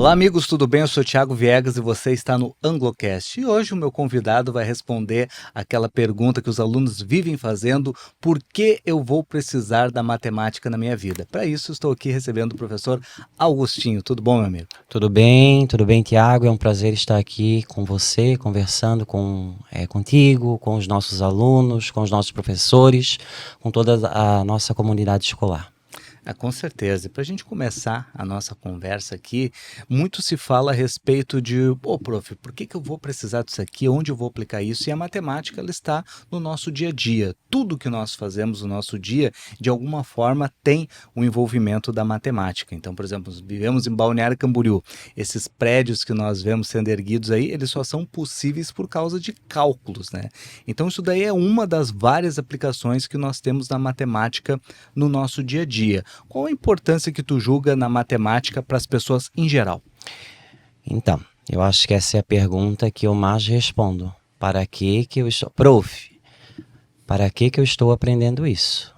Olá amigos, tudo bem? Eu sou Thiago Viegas e você está no Anglocast. E hoje o meu convidado vai responder aquela pergunta que os alunos vivem fazendo: por que eu vou precisar da matemática na minha vida? Para isso estou aqui recebendo o professor Augustinho. Tudo bom, meu amigo? Tudo bem, Thiago. É um prazer estar aqui com você, conversando contigo, com os nossos alunos, com os nossos professores, com toda a nossa comunidade escolar. Com certeza. Para a gente começar a nossa conversa aqui, muito se fala a respeito de, prof, por que eu vou precisar disso aqui, onde eu vou aplicar isso? E a matemática, ela está no nosso dia a dia. Tudo que nós fazemos no nosso dia, de alguma forma, tem o envolvimento da matemática. Então, por exemplo, nós vivemos em Balneário Camboriú. Esses prédios que nós vemos sendo erguidos aí, eles só são possíveis por causa de cálculos, né? Então, isso daí é uma das várias aplicações que nós temos da matemática no nosso dia a dia. Qual a importância que tu julga na matemática para as pessoas em geral? Então, eu acho que essa é a pergunta que eu mais respondo. Para que eu estou... Prof, para que eu estou aprendendo isso?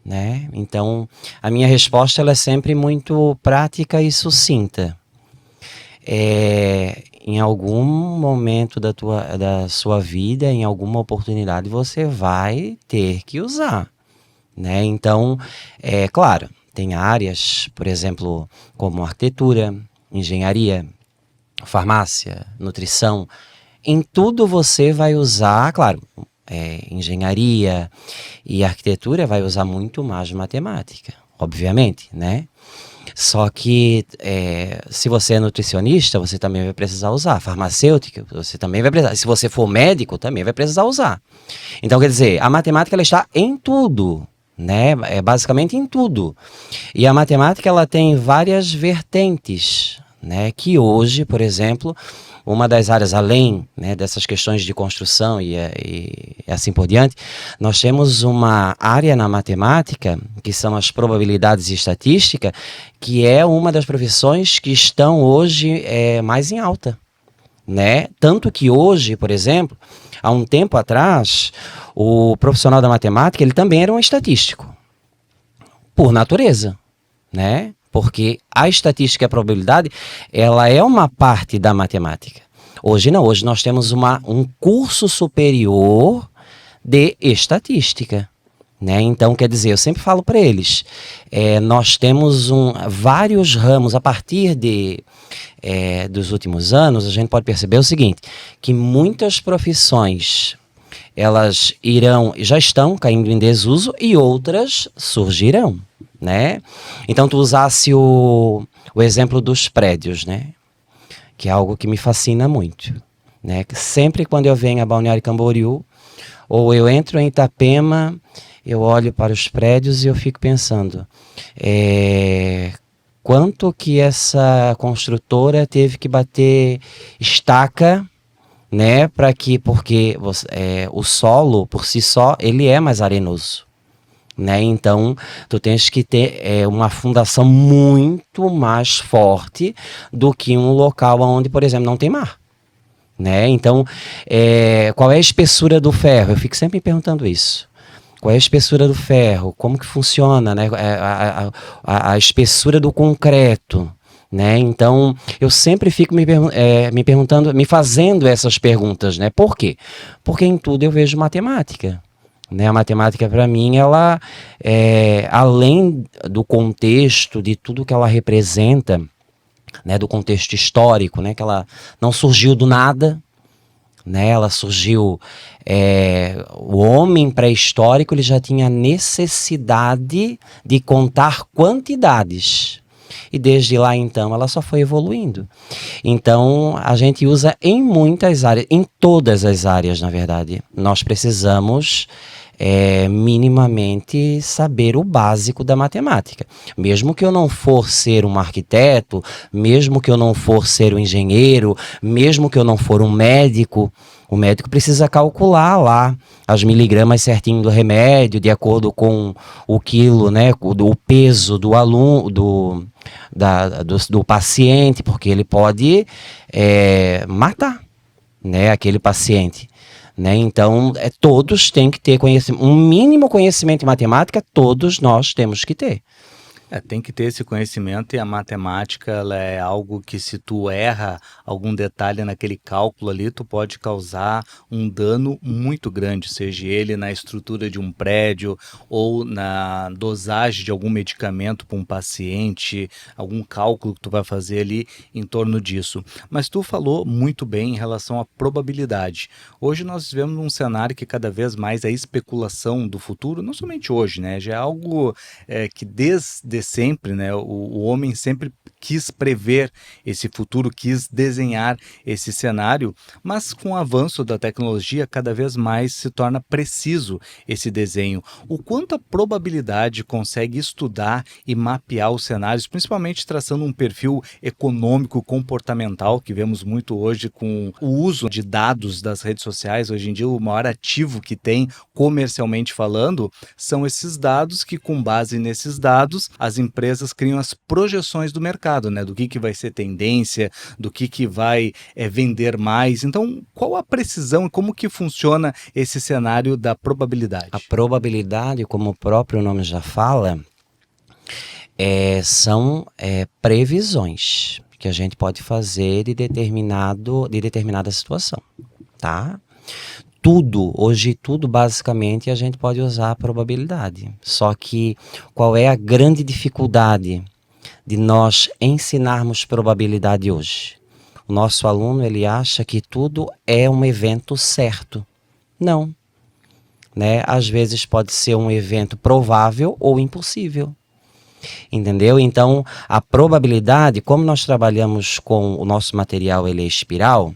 Né? Então, a minha resposta ela é sempre muito prática e sucinta. Em algum momento da sua vida, em alguma oportunidade, você vai ter que usar. Né? Então, claro, tem áreas, por exemplo, como arquitetura, engenharia, farmácia, nutrição. Em tudo você vai usar, claro, engenharia e arquitetura vai usar muito mais matemática, obviamente, né? Só que se você é nutricionista, você também vai precisar usar. Farmacêutica, você também vai precisar. Se você for médico, também vai precisar usar. Então, quer dizer, a matemática ela está em tudo. Né? Basicamente em tudo. E a matemática ela tem várias vertentes, né? Que hoje, por exemplo, uma das áreas além, né, dessas questões de construção e assim por diante, nós temos uma área na matemática que são as probabilidades e estatística, que é uma das profissões que estão hoje mais em alta. Né? Tanto que hoje, por exemplo, há um tempo atrás, o profissional da matemática ele também era um estatístico, por natureza, né? Porque a estatística e a probabilidade ela é uma parte da matemática. Hoje não, hoje nós temos um curso superior de estatística. Né? Então, quer dizer, eu sempre falo para eles, nós temos vários ramos, a partir dos últimos anos, a gente pode perceber o seguinte, que muitas profissões, elas já estão caindo em desuso e outras surgirão, né? Então, tu usasse o exemplo dos prédios, né? Que é algo que me fascina muito, né? Que sempre quando eu venho a Balneário Camboriú, ou eu entro em Itapema, eu olho para os prédios e eu fico pensando, quanto que essa construtora teve que bater estaca, né, porque o solo, por si só, ele é mais arenoso. Né? Então, tu tens que ter uma fundação muito mais forte do que um local onde, por exemplo, não tem mar. Né? Então, qual é a espessura do ferro? Eu fico sempre me perguntando isso. Qual é a espessura do ferro? Como que funciona, né? A espessura do concreto, né? Então, eu sempre fico me perguntando, me fazendo essas perguntas, né? Por quê? Porque em tudo eu vejo matemática. Né? A matemática, para mim, ela, além do contexto, de tudo que ela representa, né? Do contexto histórico, né? Que ela não surgiu do nada, né? Ela surgiu, o homem pré-histórico ele já tinha necessidade de contar quantidades e desde lá então ela só foi evoluindo. Então a gente usa em muitas áreas, em todas as áreas na verdade, nós precisamos minimamente saber o básico da matemática. Mesmo que eu não for ser um arquiteto, mesmo que eu não for ser um engenheiro, mesmo que eu não for um médico, o médico precisa calcular lá as miligramas certinho do remédio, de acordo com o quilo, né, o peso do aluno, do paciente, porque ele pode matar, né, aquele paciente. Né? Então, todos têm que ter conhecimento, um mínimo conhecimento em matemática, todos nós temos que ter. Tem que ter esse conhecimento e a matemática ela é algo que se tu erra algum detalhe naquele cálculo ali, tu pode causar um dano muito grande, seja ele na estrutura de um prédio ou na dosagem de algum medicamento para um paciente, algum cálculo que tu vai fazer ali em torno disso. Mas tu falou muito bem em relação à probabilidade. Hoje nós vivemos um cenário que cada vez mais a especulação do futuro, não somente hoje, né? Já é algo que desde sempre, né, o homem sempre quis prever esse futuro, quis desenhar esse cenário, mas com o avanço da tecnologia, cada vez mais se torna preciso esse desenho. O quanto a probabilidade consegue estudar e mapear os cenários, principalmente traçando um perfil econômico, comportamental, que vemos muito hoje com o uso de dados das redes sociais. Hoje em dia, o maior ativo que tem, comercialmente falando, são esses dados que, com base nesses dados, as empresas criam as projeções do mercado, né? Do que vai ser tendência, do que vai vender mais. Então, qual a precisão e como que funciona esse cenário da A probabilidade? probabilidade, como o próprio nome já fala, são previsões que a gente pode fazer de determinada situação, tá? Hoje tudo basicamente a gente pode usar a probabilidade. Só que qual é a grande dificuldade de nós ensinarmos probabilidade hoje? O nosso aluno, ele acha que tudo é um evento certo. Não, né? Às vezes pode ser um evento provável ou impossível. Entendeu? Então, a probabilidade, como nós trabalhamos com o nosso material, ele é espiral,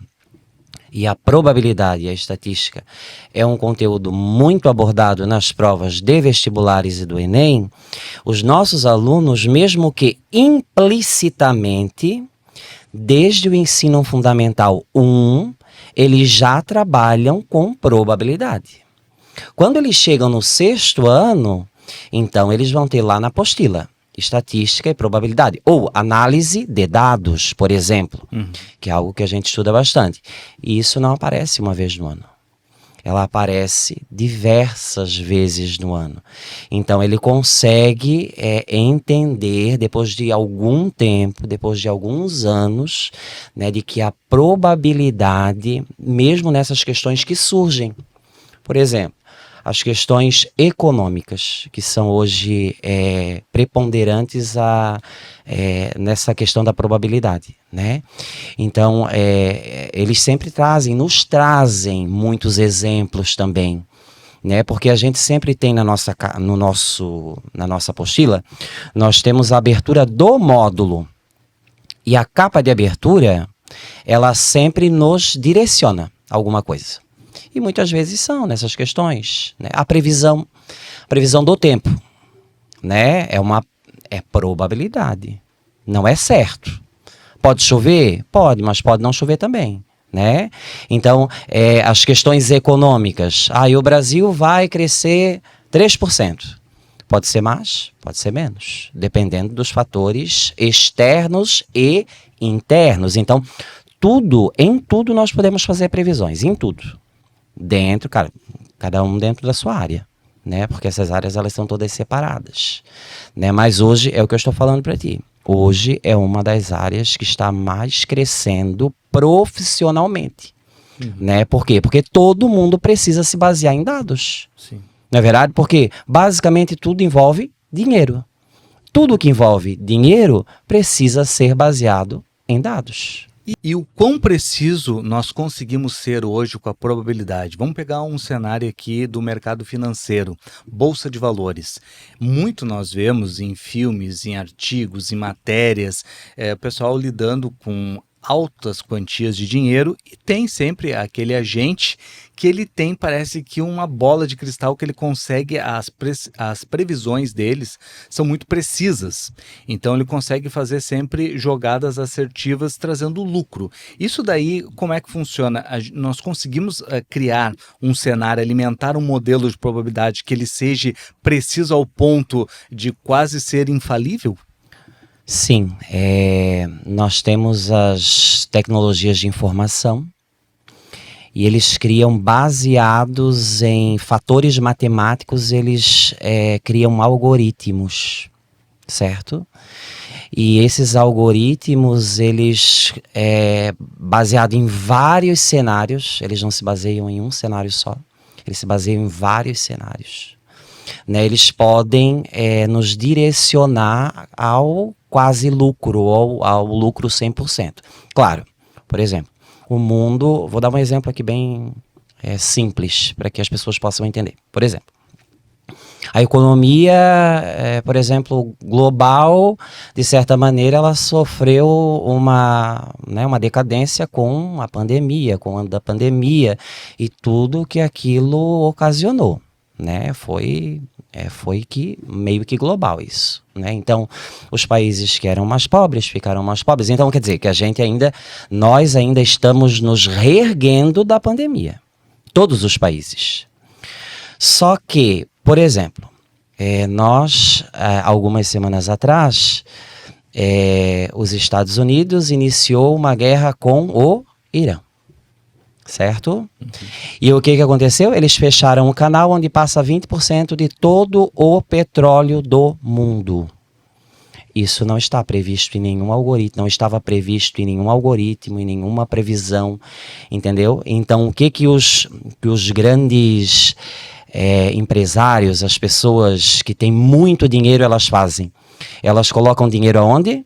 e a probabilidade e a estatística é um conteúdo muito abordado nas provas de vestibulares e do Enem, os nossos alunos, mesmo que implicitamente, desde o ensino fundamental 1, eles já trabalham com probabilidade. Quando eles chegam no 6º ano, então eles vão ter lá na apostila estatística e probabilidade, ou análise de dados, por exemplo, que é algo que a gente estuda bastante. E isso não aparece uma vez no ano. Ela aparece diversas vezes no ano. Então ele consegue entender, depois de algum tempo, depois de alguns anos, né, de que a probabilidade, mesmo nessas questões que surgem, por exemplo, as questões econômicas, que são hoje preponderantes nessa questão da probabilidade, né? Então, eles sempre nos trazem muitos exemplos também, né? Porque a gente sempre tem na nossa apostila, nós temos a abertura do módulo. E a capa de abertura, ela sempre nos direciona a alguma coisa. E muitas vezes são nessas questões, né? A previsão do tempo, né? É probabilidade, não é certo. Pode chover? Pode, mas pode não chover também, né? Então, as questões econômicas. O Brasil vai crescer 3%. Pode ser mais, pode ser menos, dependendo dos fatores externos e internos. Então, em tudo nós podemos fazer previsões, em tudo. Cada um dentro da sua área, né? Porque essas áreas elas são todas separadas, né? Mas hoje é o que eu estou falando para ti. Hoje é uma das áreas que está mais crescendo profissionalmente, né? Por quê? Porque todo mundo precisa se basear em dados. Sim. Não é verdade? Porque basicamente tudo envolve dinheiro. Tudo que envolve dinheiro precisa ser baseado em dados. E o quão preciso nós conseguimos ser hoje com a probabilidade? Vamos pegar um cenário aqui do mercado financeiro, Bolsa de Valores. Muito nós vemos em filmes, em artigos, em matérias, o pessoal lidando com altas quantias de dinheiro e tem sempre aquele agente que ele tem, parece que uma bola de cristal que ele consegue, as previsões deles são muito precisas, então ele consegue fazer sempre jogadas assertivas trazendo lucro. Isso daí, como é que funciona? Nós conseguimos criar um cenário, alimentar um modelo de probabilidade que ele seja preciso ao ponto de quase ser infalível? Sim, nós temos as tecnologias de informação e eles criam, baseados em fatores matemáticos, eles criam algoritmos, certo? E esses algoritmos, eles baseados em vários cenários, eles não se baseiam em um cenário só, eles se baseiam em vários cenários. Né? Eles podem nos direcionar ao quase lucro, ou ao lucro 100%. Claro, por exemplo, o mundo, vou dar um exemplo aqui bem simples, para que as pessoas possam entender. Por exemplo, a economia, por exemplo, global, de certa maneira, ela sofreu uma decadência com a pandemia, com a pandemia e tudo que aquilo ocasionou, né? Foi que meio que global isso, né? Então, os países que eram mais pobres ficaram mais pobres. Então, quer dizer que nós ainda estamos nos reerguendo da pandemia. Todos os países. Só que, por exemplo, nós, algumas semanas atrás, os Estados Unidos iniciou uma guerra com o Irã, certo? E o que aconteceu? Eles fecharam um canal onde passa 20% de todo o petróleo do mundo. Isso não está previsto em nenhum algoritmo, não estava previsto em nenhum algoritmo, em nenhuma previsão, entendeu? Então, o que os grandes empresários, as pessoas que têm muito dinheiro, elas fazem? Elas colocam dinheiro aonde?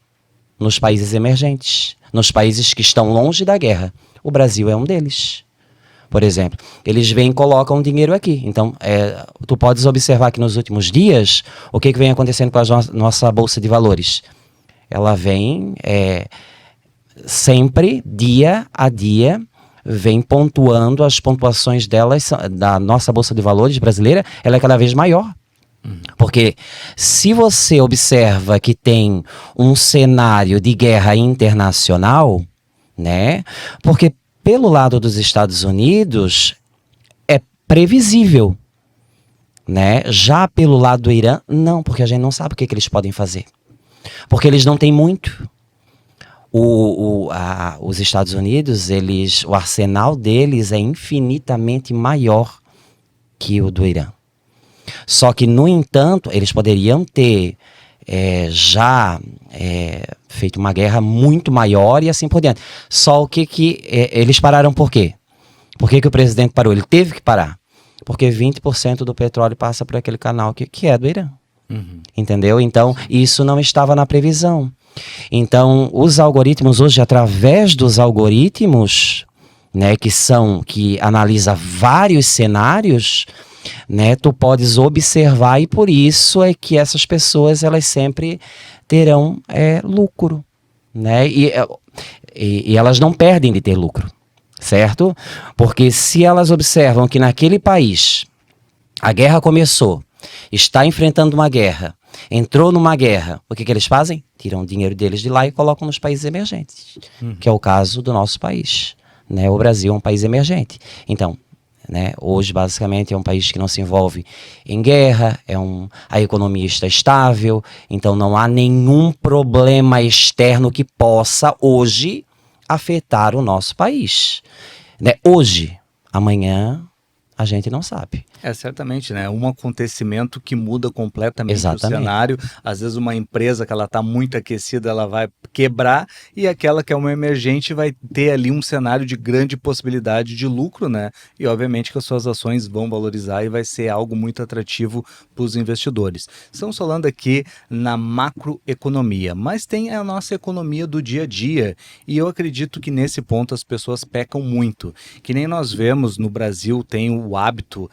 Nos países emergentes, nos países que estão longe da guerra. O Brasil é um deles. Por exemplo, eles vêm e colocam dinheiro aqui. Então, tu podes observar que nos últimos dias, o que vem acontecendo com a nossa Bolsa de Valores? Ela vem sempre, dia a dia, vem pontuando, as pontuações delas, da nossa Bolsa de Valores brasileira, ela é cada vez maior. Porque se você observa que tem um cenário de guerra internacional, né? Porque pelo lado dos Estados Unidos é previsível, né? Já pelo lado do Irã, não, porque a gente não sabe o que eles podem fazer. Porque eles não têm muito. Os Estados Unidos, o arsenal deles é infinitamente maior que o do Irã. Só que, no entanto, eles poderiam ter já feito uma guerra muito maior e assim por diante. Só o que eles pararam por quê? Por que o presidente parou? Ele teve que parar. Porque 20% do petróleo passa por aquele canal que é do Irã. Entendeu? Então, isso não estava na previsão. Então, os algoritmos hoje, através dos algoritmos, né, que analisa vários cenários, né, tu podes observar, e por isso é que essas pessoas elas sempre terão lucro, né? E elas não perdem de ter lucro, certo? Porque se elas observam que naquele país a guerra começou, está enfrentando uma guerra, entrou numa guerra, o que eles fazem? Tiram o dinheiro deles de lá e colocam nos países emergentes, que é o caso do nosso país, né? O Brasil é um país emergente. Então, né, hoje basicamente é um país que não se envolve em guerra, a economia está estável, então não há nenhum problema externo que possa hoje afetar o nosso país, né? Hoje, amanhã a gente não sabe. Certamente, né? Um acontecimento que muda completamente Exatamente. o cenário. Às vezes uma empresa que ela está muito aquecida, ela vai quebrar, e aquela que é uma emergente vai ter ali um cenário de grande possibilidade de lucro, né? E obviamente que as suas ações vão valorizar e vai ser algo muito atrativo para os investidores. Estamos falando aqui na macroeconomia, mas tem a nossa economia do dia a dia, e eu acredito que nesse ponto as pessoas pecam muito. Que nem nós vemos no Brasil, tem o hábito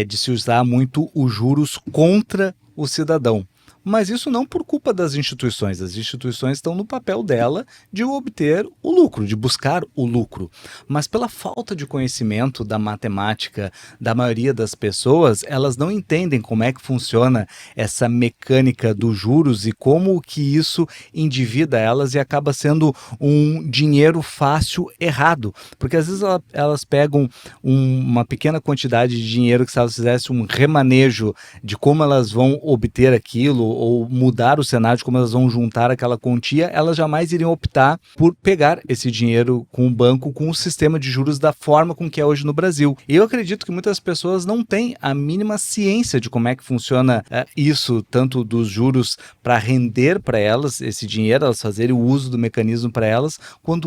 de se usar muito os juros contra o cidadão. Mas isso não por culpa das instituições. As instituições estão no papel dela de obter o lucro, de buscar o lucro. Mas pela falta de conhecimento da matemática da maioria das pessoas, elas não entendem como é que funciona essa mecânica dos juros e como que isso endivida elas e acaba sendo um dinheiro fácil errado. Porque às vezes elas pegam uma pequena quantidade de dinheiro que, se elas fizessem um remanejo de como elas vão obter aquilo, aquilo ou mudar o cenário de como elas vão juntar aquela quantia, elas jamais iriam optar por pegar esse dinheiro com o banco, com o sistema de juros da forma com que é hoje no Brasil. E eu acredito que muitas pessoas não têm a mínima ciência de como é que funciona isso, tanto dos juros para render para elas esse dinheiro, elas fazerem o uso do mecanismo para elas,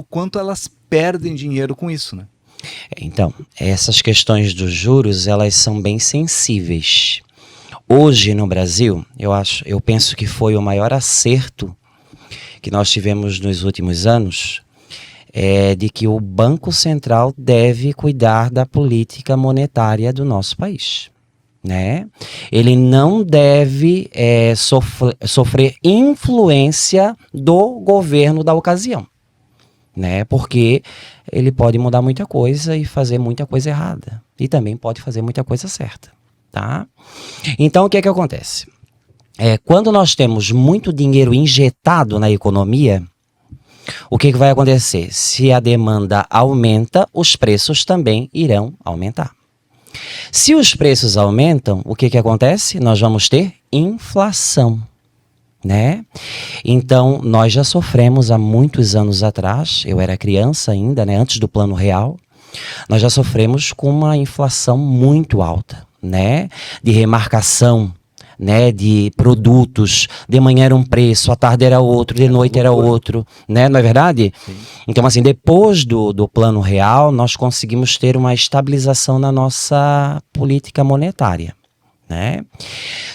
quanto elas perdem dinheiro com isso, né? Então, essas questões dos juros, elas são bem sensíveis. Hoje no Brasil, eu penso que foi o maior acerto que nós tivemos nos últimos anos, de que o Banco Central deve cuidar da política monetária do nosso país, né? Ele não deve sofrer influência do governo da ocasião, né? Porque ele pode mudar muita coisa e fazer muita coisa errada. E também pode fazer muita coisa certa, tá? Então, o que é que acontece? Quando nós temos muito dinheiro injetado na economia, o que vai acontecer? Se a demanda aumenta, os preços também irão aumentar. Se os preços aumentam, o que acontece? Nós vamos ter inflação, né? Então, nós já sofremos há muitos anos atrás, eu era criança ainda, né, antes do Plano Real, nós já sofremos com uma inflação muito alta, né, de remarcação, né, de produtos, de manhã era um preço, à tarde era outro, de noite era outro, né, não é verdade? Sim. Então, assim, depois do Plano Real, nós conseguimos ter uma estabilização na nossa política monetária, né?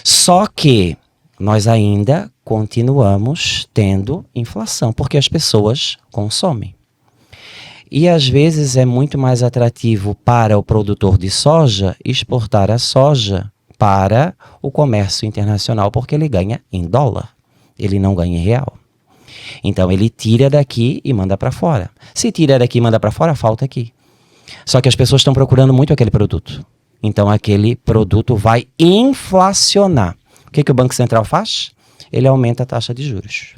Só que nós ainda continuamos tendo inflação, porque as pessoas consomem. E às vezes é muito mais atrativo para o produtor de soja exportar a soja para o comércio internacional, porque ele ganha em dólar, ele não ganha em real. Então ele tira daqui e manda para fora. Se tira daqui e manda para fora, falta aqui. Só que as pessoas estão procurando muito aquele produto. Então aquele produto vai inflacionar. O que o Banco Central faz? Ele aumenta a taxa de juros.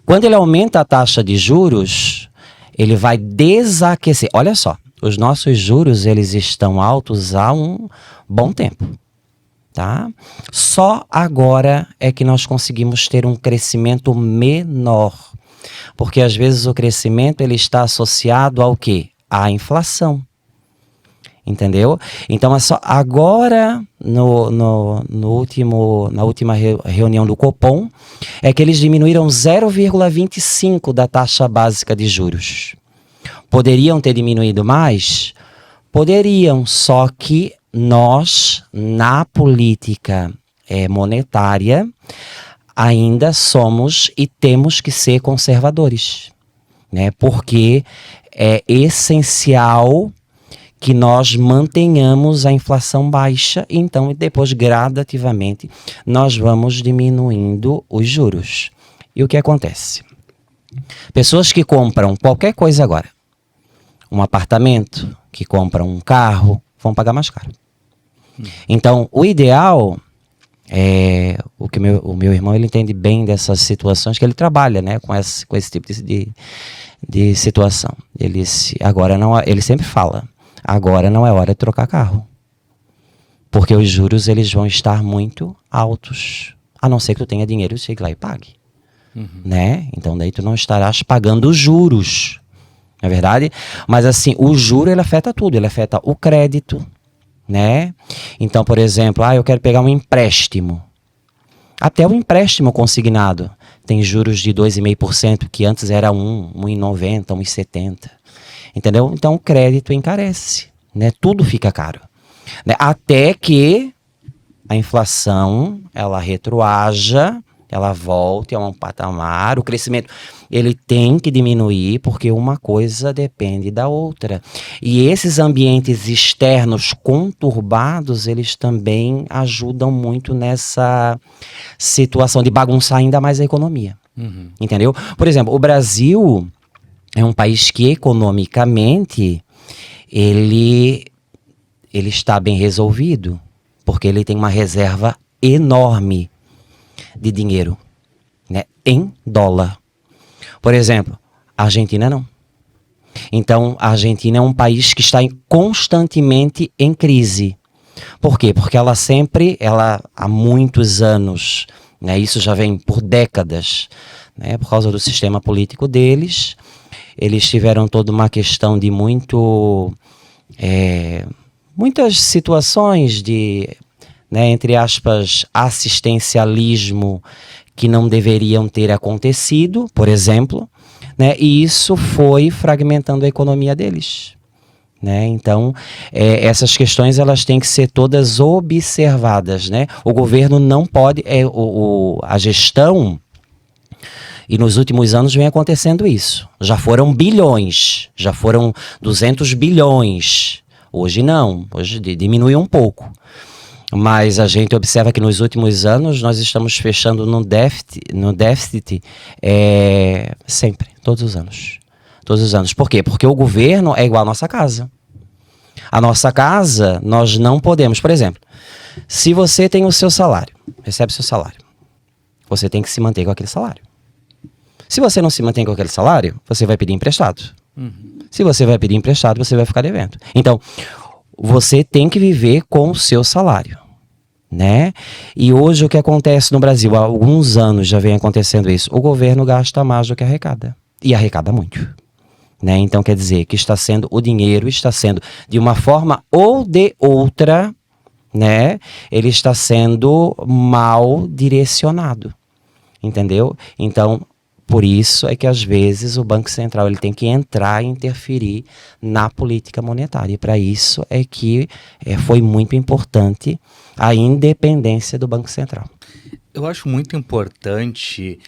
Quando ele aumenta a taxa de juros, ele vai desaquecer. Olha só, os nossos juros eles estão altos há um bom tempo, tá? Só agora é que nós conseguimos ter um crescimento menor, porque às vezes o crescimento ele está associado ao quê? À inflação. Entendeu? Então, é só agora, na última reunião do Copom, é que eles diminuíram 0,25 da taxa básica de juros. Poderiam ter diminuído mais? Poderiam, só que nós, na política monetária, ainda somos e temos que ser conservadores, né? Porque é essencial que nós mantenhamos a inflação baixa, então depois gradativamente nós vamos diminuindo os juros. E o que acontece? Pessoas que compram qualquer coisa agora, um apartamento, que compram um carro, vão pagar mais caro. Então o ideal o meu irmão ele entende bem dessas situações, que ele trabalha, né, com esse tipo de situação. Ele sempre fala: agora não é hora de trocar carro, porque os juros eles vão estar muito altos, a não ser que tu tenha dinheiro, chegue lá e pague, né? Então daí tu não estarás pagando os juros, não é verdade? Mas assim, o juro ele afeta tudo, ele afeta o crédito, né? Então, por exemplo, eu quero pegar um empréstimo, até o empréstimo consignado tem juros de 2,5%, que antes era 1,90, 1,70. Entendeu? Então o crédito encarece, né? Tudo fica caro, né? Até que a inflação ela retroaja, ela volte a um patamar, o crescimento ele tem que diminuir, porque uma coisa depende da outra. E esses ambientes externos conturbados, eles também ajudam muito nessa situação de bagunçar ainda mais a economia. Entendeu? Por exemplo, o Brasil é um país que economicamente ele está bem resolvido, porque ele tem uma reserva enorme de dinheiro, né, em dólar. Por exemplo, a Argentina não. Então, a Argentina é um país que está constantemente em crise. Por quê? Porque ela há muitos anos, né, isso já vem por décadas, né, por causa do sistema político deles, eles tiveram toda uma questão de muitas situações de, né, entre aspas, assistencialismo que não deveriam ter acontecido, por exemplo, né, e isso foi fragmentando a economia deles. Né? Então, essas questões elas têm que ser todas observadas. Né? O governo não pode, a gestão, e nos últimos anos vem acontecendo isso. Já foram bilhões, já foram 200 bilhões. Hoje não, hoje diminuiu um pouco. Mas a gente observa que nos últimos anos nós estamos fechando no déficit sempre, todos os anos. Todos os anos. Por quê? Porque o governo é igual à nossa casa. A nossa casa, nós não podemos. Por exemplo, se você tem o seu salário, recebe o seu salário, você tem que se manter com aquele salário. Se você não se mantém com aquele salário, você vai pedir emprestado. Se você vai pedir emprestado, você vai ficar devendo. Então, você tem que viver com o seu salário, né? E hoje o que acontece no Brasil, há alguns anos já vem acontecendo isso, o governo gasta mais do que arrecada. E arrecada muito. Né? Então quer dizer que o dinheiro está sendo, de uma forma ou de outra, né? Ele está sendo mal direcionado. Entendeu? Então, por isso é que às vezes o Banco Central ele tem que entrar e interferir na política monetária. E para isso é que foi muito importante a independência do Banco Central. Eu acho muito importante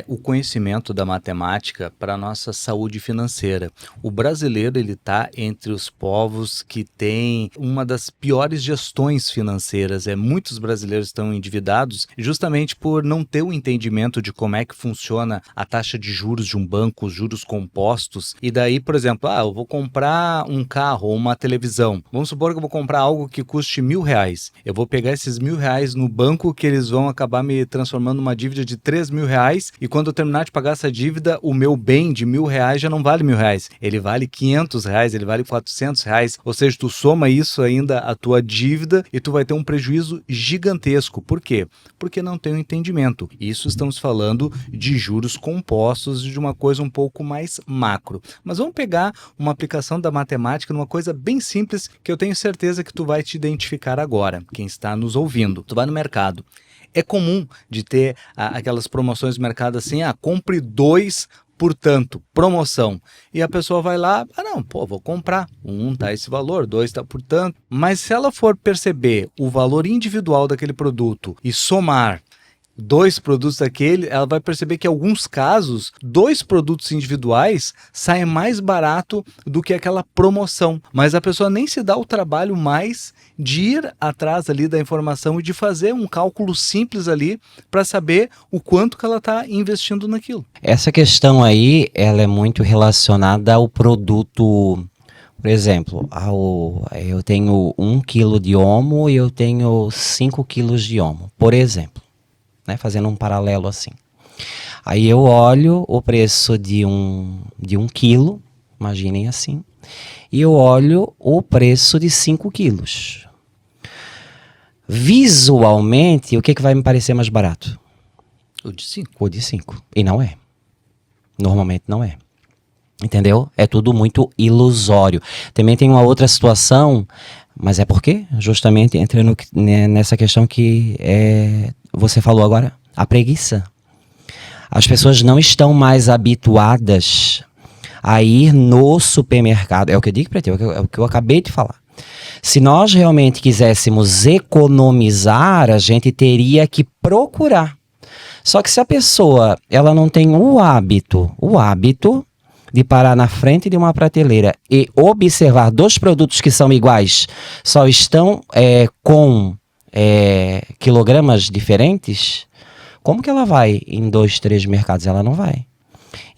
o conhecimento da matemática para a nossa saúde financeira. O brasileiro ele está entre os povos que tem uma das piores gestões financeiras. Muitos brasileiros estão endividados justamente por não ter o entendimento de como é que funciona a taxa de juros de um banco, os juros compostos. E daí, por exemplo, eu vou comprar um carro ou uma televisão. Vamos supor que eu vou comprar algo que custe R$1.000. Eu vou pegar esses R$1.000 no banco que eles vão acabar me transformando numa dívida de R$3.000 e quando eu terminar de pagar essa dívida, o meu bem de R$1.000 já não vale R$1.000. Ele vale R$500, ele vale R$400. Ou seja, tu soma isso ainda à tua dívida e tu vai ter um prejuízo gigantesco. Por quê? Porque não tem um entendimento. Isso estamos falando de juros compostos, de uma coisa um pouco mais macro. Mas vamos pegar uma aplicação da matemática numa coisa bem simples que eu tenho certeza que tu vai te identificar agora, quem está nos ouvindo. Tu vai no mercado. É comum de ter aquelas promoções no mercado assim, compre 2 por tanto, promoção. E a pessoa vai lá, vou comprar. 1 tá esse valor, 2 tá por tanto. Mas se ela for perceber o valor individual daquele produto e somar 2 produtos daquele, ela vai perceber que em alguns casos, 2 produtos individuais saem mais barato do que aquela promoção. Mas a pessoa nem se dá o trabalho mais de ir atrás ali da informação e de fazer um cálculo simples ali para saber o quanto que ela está investindo naquilo. Essa questão aí, ela é muito relacionada ao produto. Por exemplo, eu tenho 1 quilo de Omo e eu tenho 5 quilos de Omo, por exemplo. Né, fazendo um paralelo assim. Aí eu olho o preço de um quilo, imaginem assim, e eu olho o preço de 5 quilos. Visualmente, o que vai me parecer mais barato? O de 5. O de 5. E não é. Normalmente não é. Entendeu? É tudo muito ilusório. Também tem uma outra situação, mas é porque justamente entra nessa questão que você falou agora, a preguiça. As pessoas não estão mais habituadas a ir no supermercado. É o que eu digo para ti, é o que eu acabei de falar. Se nós realmente quiséssemos economizar, a gente teria que procurar. Só que se a pessoa ela não tem o hábito de parar na frente de uma prateleira e observar 2 produtos que são iguais, só estão com quilogramas diferentes, como que ela vai em 2, 3 mercados? Ela não vai.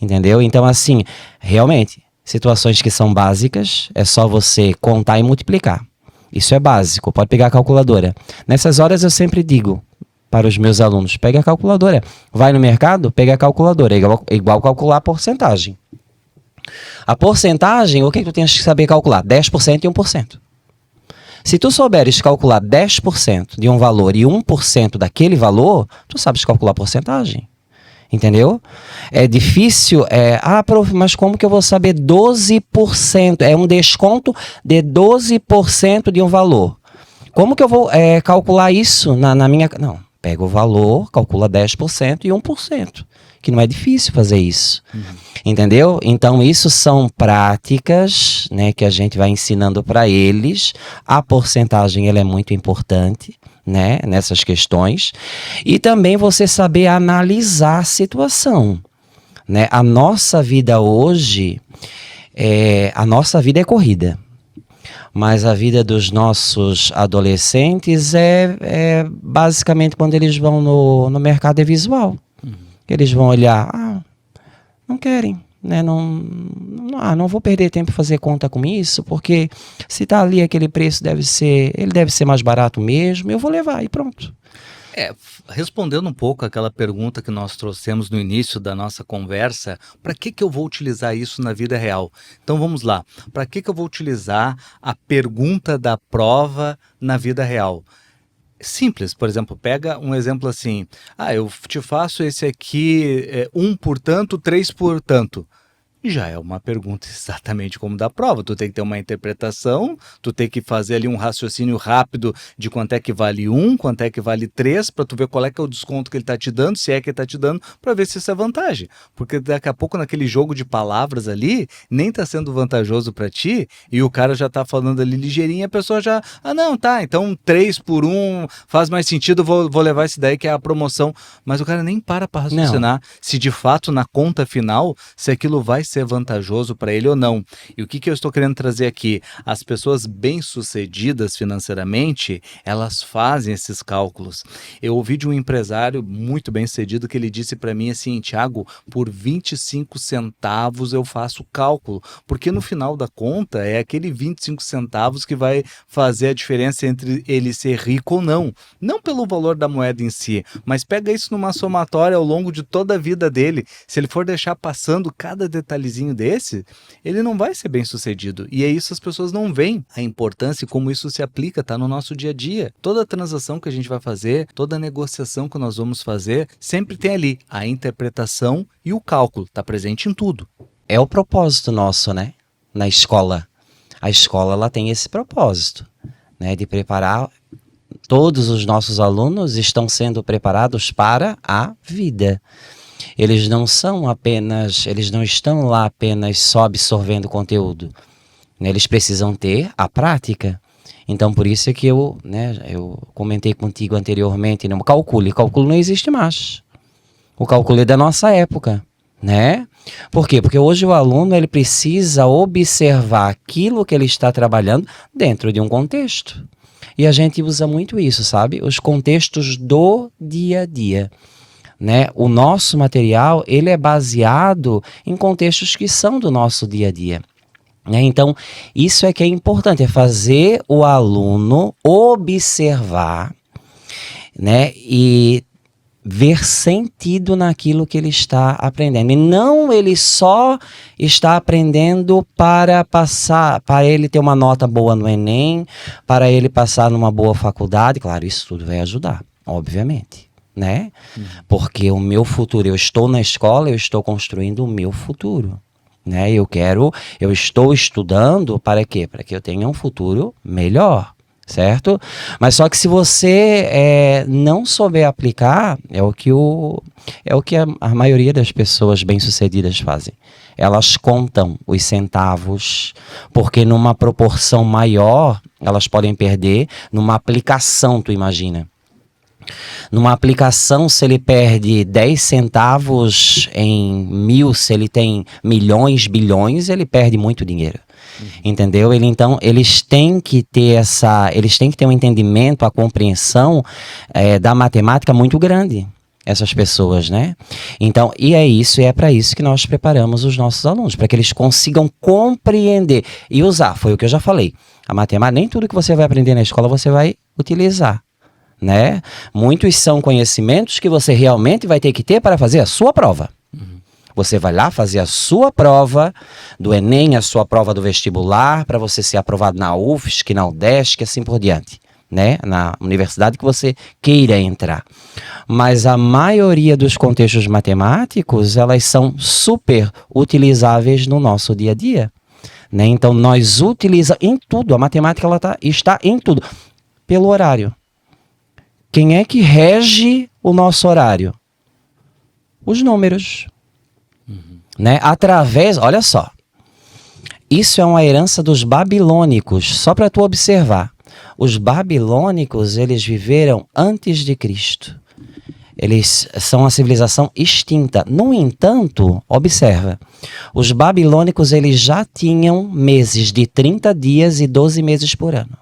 Entendeu? Então, assim, realmente, situações que são básicas, é só você contar e multiplicar. Isso é básico, pode pegar a calculadora. Nessas horas eu sempre digo para os meus alunos, pega a calculadora. Vai no mercado, pega a calculadora, é igual calcular a porcentagem. A porcentagem, o que tu tens que saber calcular? 10% e 1%. Se tu souberes calcular 10% de um valor e 1% daquele valor, tu sabes calcular a porcentagem. Entendeu? É difícil, prof, mas como que eu vou saber 12%? É um desconto de 12% de um valor. Como que eu vou calcular isso na minha... Não, pega o valor, calcula 10% e 1%, que não é difícil fazer isso. Entendeu? Então, isso são práticas, né, que a gente vai ensinando para eles. A porcentagem ela é muito importante, né, nessas questões. E também você saber analisar a situação. Né? A nossa vida hoje, a nossa vida é corrida. Mas a vida dos nossos adolescentes é basicamente quando eles vão no mercado visual. Eles vão olhar, não querem, né? Não vou perder tempo fazer conta com isso, porque se está ali aquele preço, ele deve ser mais barato mesmo, eu vou levar e pronto. Respondendo um pouco aquela pergunta que nós trouxemos no início da nossa conversa, para que eu vou utilizar isso na vida real? Então vamos lá, para que eu vou utilizar a pergunta da prova na vida real? Simples, por exemplo, pega um exemplo assim, eu te faço esse aqui, 1 por tanto, 3 por tanto. Já é uma pergunta exatamente como da prova, tu tem que ter uma interpretação, tu tem que fazer ali um raciocínio rápido de quanto é que vale 1, quanto é que vale 3, para tu ver qual é que é o desconto que ele está te dando, se é que ele está te dando, para ver se isso é vantagem. Porque daqui a pouco naquele jogo de palavras ali, nem está sendo vantajoso para ti, e o cara já está falando ali ligeirinho, a pessoa já, não, tá, então 3 por 1 faz mais sentido, vou levar esse daí que é a promoção. Mas o cara nem para raciocinar se de fato na conta final, se aquilo vai ser vantajoso para ele ou não. E o que eu estou querendo trazer aqui? As pessoas bem-sucedidas financeiramente, elas fazem esses cálculos. Eu ouvi de um empresário muito bem-sucedido que ele disse para mim assim, Thiago, por 25 centavos eu faço o cálculo, porque no final da conta é aquele 25 centavos que vai fazer a diferença entre ele ser rico ou não. Não pelo valor da moeda em si, mas pega isso numa somatória ao longo de toda a vida dele. Se ele for deixar passando cada detalhezinho desse, ele não vai ser bem sucedido. E é isso, as pessoas não veem a importância e como isso se aplica, tá no nosso dia a dia. Toda transação que a gente vai fazer, toda negociação que nós vamos fazer, sempre tem ali a interpretação e o cálculo, tá presente em tudo. É o propósito nosso, né? Na escola. A escola, ela tem esse propósito, né? De preparar... Todos os nossos alunos estão sendo preparados para a vida. Eles não estão lá apenas só absorvendo conteúdo. Eles precisam ter a prática. Então, por isso é que eu comentei contigo anteriormente, o cálculo não existe mais. O cálculo é da nossa época, né? Por quê? Porque hoje o aluno ele precisa observar aquilo que ele está trabalhando dentro de um contexto. E a gente usa muito isso, sabe? Os contextos do dia a dia. Né? O nosso material ele é baseado em contextos que são do nosso dia a dia. Né? Então, isso é que é importante, é fazer o aluno observar, né? E ver sentido naquilo que ele está aprendendo. E não ele só está aprendendo para ele ter uma nota boa no Enem, para ele passar numa boa faculdade. Claro, isso tudo vai ajudar, obviamente. Né? Porque o meu futuro, eu estou na escola, eu estou construindo o meu futuro, né? Eu estou estudando para quê? Para que eu tenha um futuro melhor, certo? Mas só que se você não souber aplicar, é o que a maioria das pessoas bem-sucedidas fazem. Elas contam os centavos, porque numa proporção maior, elas podem perder. Numa aplicação, tu imagina. Numa aplicação, se ele perde 10 centavos em 1000, se ele tem milhões, bilhões, ele perde muito dinheiro. Entendeu? Então, eles têm que ter um entendimento, a compreensão da matemática muito grande. Essas pessoas, né? Então, e é para isso que nós preparamos os nossos alunos, para que eles consigam compreender e usar. Foi o que eu já falei. A matemática, nem tudo que você vai aprender na escola você vai utilizar. Né? Muitos são conhecimentos que você realmente vai ter que ter para fazer a sua prova. Você vai lá fazer a sua prova do Enem, a sua prova do vestibular, para você ser aprovado na UFSC, na UDESC, assim por diante, né? Na universidade que você queira entrar. Mas a maioria dos contextos matemáticos, elas são super utilizáveis no nosso dia a dia, né? Então, nós utilizamos em tudo, a matemática ela está em tudo. Pelo horário. Quem é que rege o nosso horário? Os números. Né? Através, olha só, isso é uma herança dos babilônicos, só para tu observar. Os babilônicos, eles viveram antes de Cristo. Eles são uma civilização extinta. No entanto, observa, os babilônicos eles já tinham meses de 30 dias e 12 meses por ano.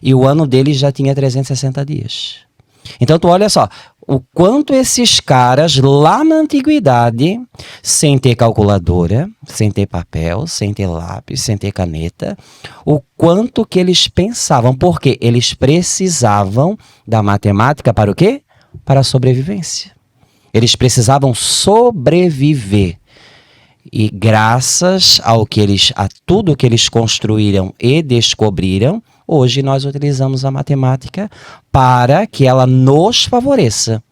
E o ano deles já tinha 360 dias. Então, tu olha só, o quanto esses caras lá na antiguidade, sem ter calculadora, sem ter papel, sem ter lápis, sem ter caneta, o quanto que eles pensavam. Porque eles precisavam da matemática para o quê? Para a sobrevivência. Eles precisavam sobreviver. E graças a tudo que eles construíram e descobriram, hoje nós utilizamos a matemática para que ela nos favoreça,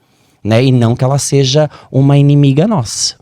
né? E não que ela seja uma inimiga nossa.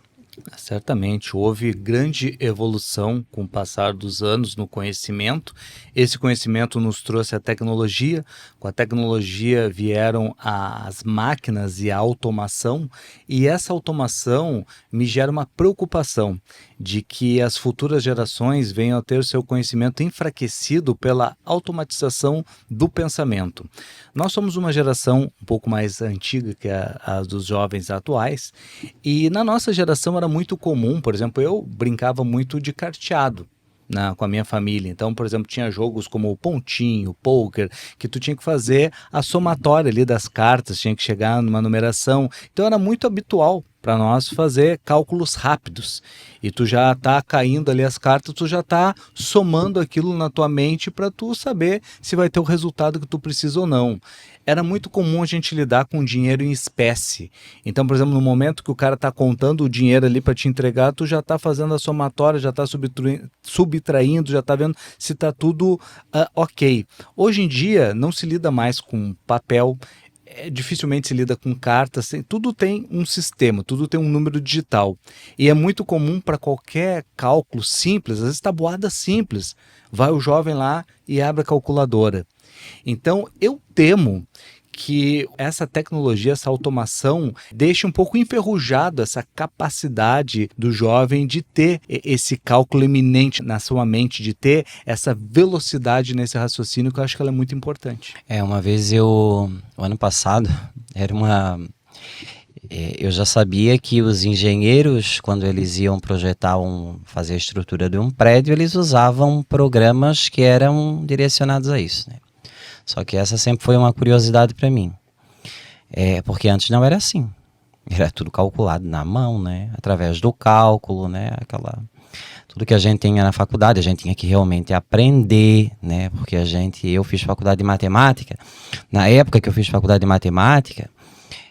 Certamente, houve grande evolução com o passar dos anos no conhecimento. Esse conhecimento nos trouxe a tecnologia. Com a tecnologia vieram as máquinas e a automação. E essa automação me gera uma preocupação de que as futuras gerações venham a ter seu conhecimento enfraquecido pela automatização do pensamento. Nós somos uma geração um pouco mais antiga que a dos jovens atuais, e na nossa geração era muito comum, por exemplo, eu brincava muito de carteado com a minha família. Então, por exemplo, tinha jogos como o Pontinho, o Poker, que tu tinha que fazer a somatória ali das cartas, tinha que chegar numa numeração. Então era muito habitual para nós fazer cálculos rápidos. E tu já está caindo ali as cartas, tu já está somando aquilo na tua mente para tu saber se vai ter o resultado que tu precisa ou não. Era muito comum a gente lidar com dinheiro em espécie. Então, por exemplo, no momento que o cara está contando o dinheiro ali para te entregar, tu já está fazendo a somatória, já está subtraindo, já está vendo se está tudo ok. Hoje em dia, não se lida mais com papel, dificilmente se lida com cartas, tudo tem um sistema, tudo tem um número digital. E é muito comum para qualquer cálculo simples, às vezes tabuada simples, vai o jovem lá e abre a calculadora. Então, eu temo que essa tecnologia, essa automação, deixe um pouco enferrujado essa capacidade do jovem de ter esse cálculo eminente na sua mente, de ter essa velocidade nesse raciocínio, que eu acho que ela é muito importante. Uma vez o ano passado, eu já sabia que os engenheiros, quando eles iam projetar, fazer a estrutura de um prédio, eles usavam programas que eram direcionados a isso, né? Só que essa sempre foi uma curiosidade para mim. Porque antes não era assim. Era tudo calculado na mão, né? Através do cálculo, né? Tudo que a gente tinha na faculdade, a gente tinha que realmente aprender, né? Porque eu fiz faculdade de matemática. Na época que eu fiz faculdade de matemática,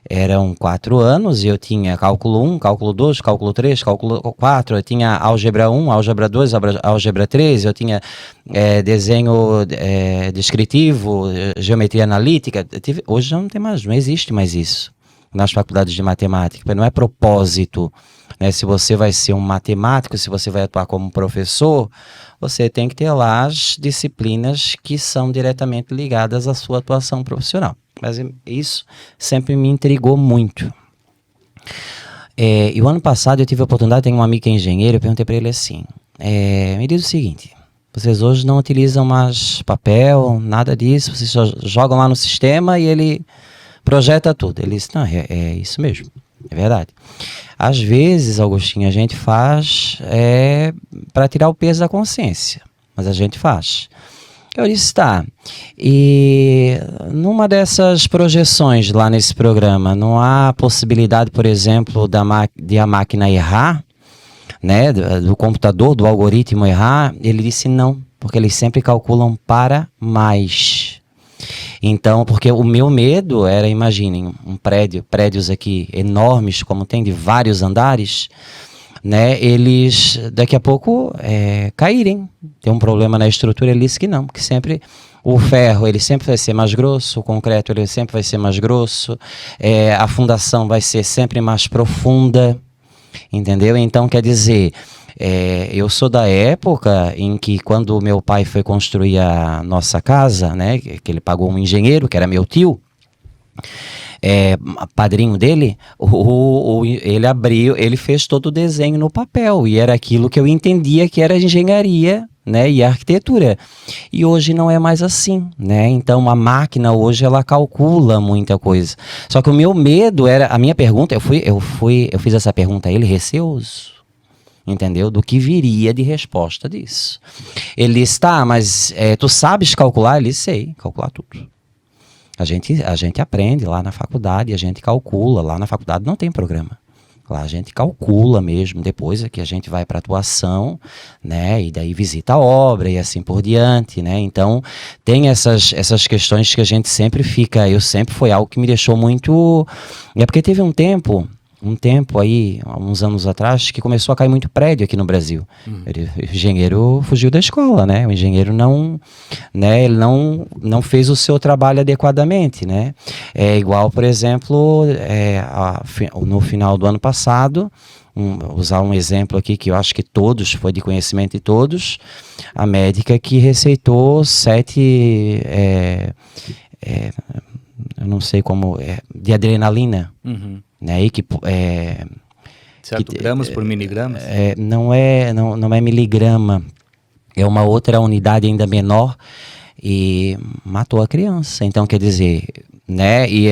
eram 4 anos e eu tinha cálculo 1, cálculo 2, cálculo 3, cálculo 4, eu tinha álgebra 1, álgebra 2, álgebra 3, eu tinha desenho descritivo, geometria analítica. Hoje não tem mais, não existe mais isso nas faculdades de matemática, porque não é propósito, né? Se você vai ser um matemático, se você vai atuar como professor, você tem que ter lá as disciplinas que são diretamente ligadas à sua atuação profissional. Mas isso sempre me intrigou muito. E o ano passado eu tive a oportunidade, tenho um amigo que é engenheiro, eu perguntei para ele assim, me diz o seguinte, vocês hoje não utilizam mais papel, nada disso, vocês só jogam lá no sistema e ele projeta tudo. Ele disse, não, é isso mesmo, é verdade. Às vezes, Augustinho, a gente faz para tirar o peso da consciência, mas a gente faz. Eu disse, tá, e numa dessas projeções lá nesse programa, não há possibilidade, por exemplo, de a máquina errar, né, do computador, do algoritmo errar? Ele disse não, porque eles sempre calculam para mais. Então, porque o meu medo era, imaginem, prédios aqui enormes, como tem de vários andares, né, eles daqui a pouco caírem. Tem um problema na estrutura, ele disse que não, que sempre o ferro ele sempre vai ser mais grosso, o concreto ele sempre vai ser mais grosso, a fundação vai ser sempre mais profunda, entendeu? Então, quer dizer, eu sou da época em que quando meu pai foi construir a nossa casa, né, que ele pagou um engenheiro, que era meu tio, padrinho dele, ele fez todo o desenho no papel, e era aquilo que eu entendia que era engenharia, né, e arquitetura. E hoje não é mais assim, né? Então a máquina hoje ela calcula muita coisa. Só que o meu medo era, a minha pergunta, eu fiz essa pergunta a ele receoso, entendeu? Do que viria de resposta disso. Ele disse, tá, mas tu sabes calcular? Ele disse, sei, calcular tudo. A gente aprende lá na faculdade, a gente calcula, lá na faculdade não tem programa. Lá a gente calcula mesmo, depois é que a gente vai para atuação, né, e daí visita a obra e assim por diante, né, então tem essas questões que a gente sempre fica, foi algo que me deixou muito, porque teve um tempo aí, há uns anos atrás, que começou a cair muito prédio aqui no Brasil. O engenheiro fugiu da escola, né? O engenheiro não fez o seu trabalho adequadamente, né? É igual, por exemplo, no final do ano passado, usar um exemplo aqui que eu acho que foi de conhecimento de todos, a médica que receitou 7... eu não sei como, de adrenalina, né, e certo, gramas por miligramas? Não é miligrama, é uma outra unidade ainda menor, e matou a criança. Então, quer dizer, né, e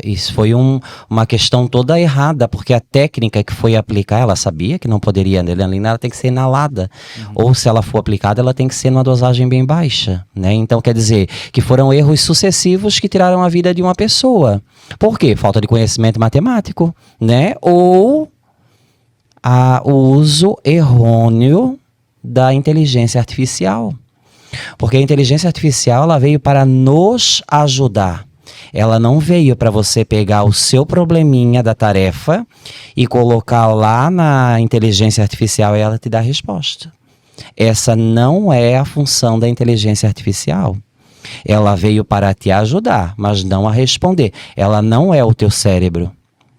isso foi uma questão toda errada, porque a técnica que foi aplicar, ela sabia que não poderia, a adrenalina ela tem que ser inalada, ou se ela for aplicada, ela tem que ser numa dosagem bem baixa, né? Então, quer dizer, que foram erros sucessivos que tiraram a vida de uma pessoa. Por quê? Falta de conhecimento matemático, né? Ou o uso errôneo da inteligência artificial. Porque a inteligência artificial ela veio para nos ajudar. Ela não veio para você pegar o seu probleminha da tarefa e colocar lá na inteligência artificial e ela te dar a resposta. Essa não é a função da inteligência artificial. Ela veio para te ajudar, mas não a responder. Ela não é o teu cérebro.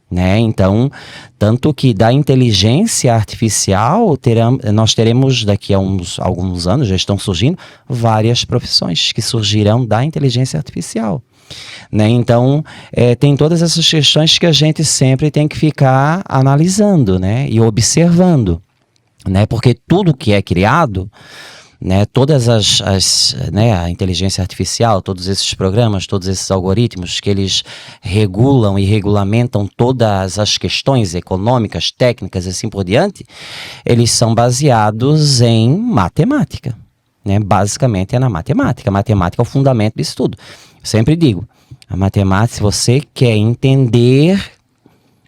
Né? Então, tanto que da inteligência artificial, nós teremos daqui a alguns anos, já estão surgindo, várias profissões que surgirão da inteligência artificial. Né? Então, tem todas essas questões que a gente sempre tem que ficar analisando, né? E observando. Né? Porque tudo que é criado, né, todas a inteligência artificial, todos esses programas, todos esses algoritmos que eles regulam e regulamentam todas as questões econômicas, técnicas e assim por diante, eles são baseados em matemática, né? Basicamente é na matemática. A matemática é o fundamento disso tudo. Eu sempre digo, a matemática, se você quer entender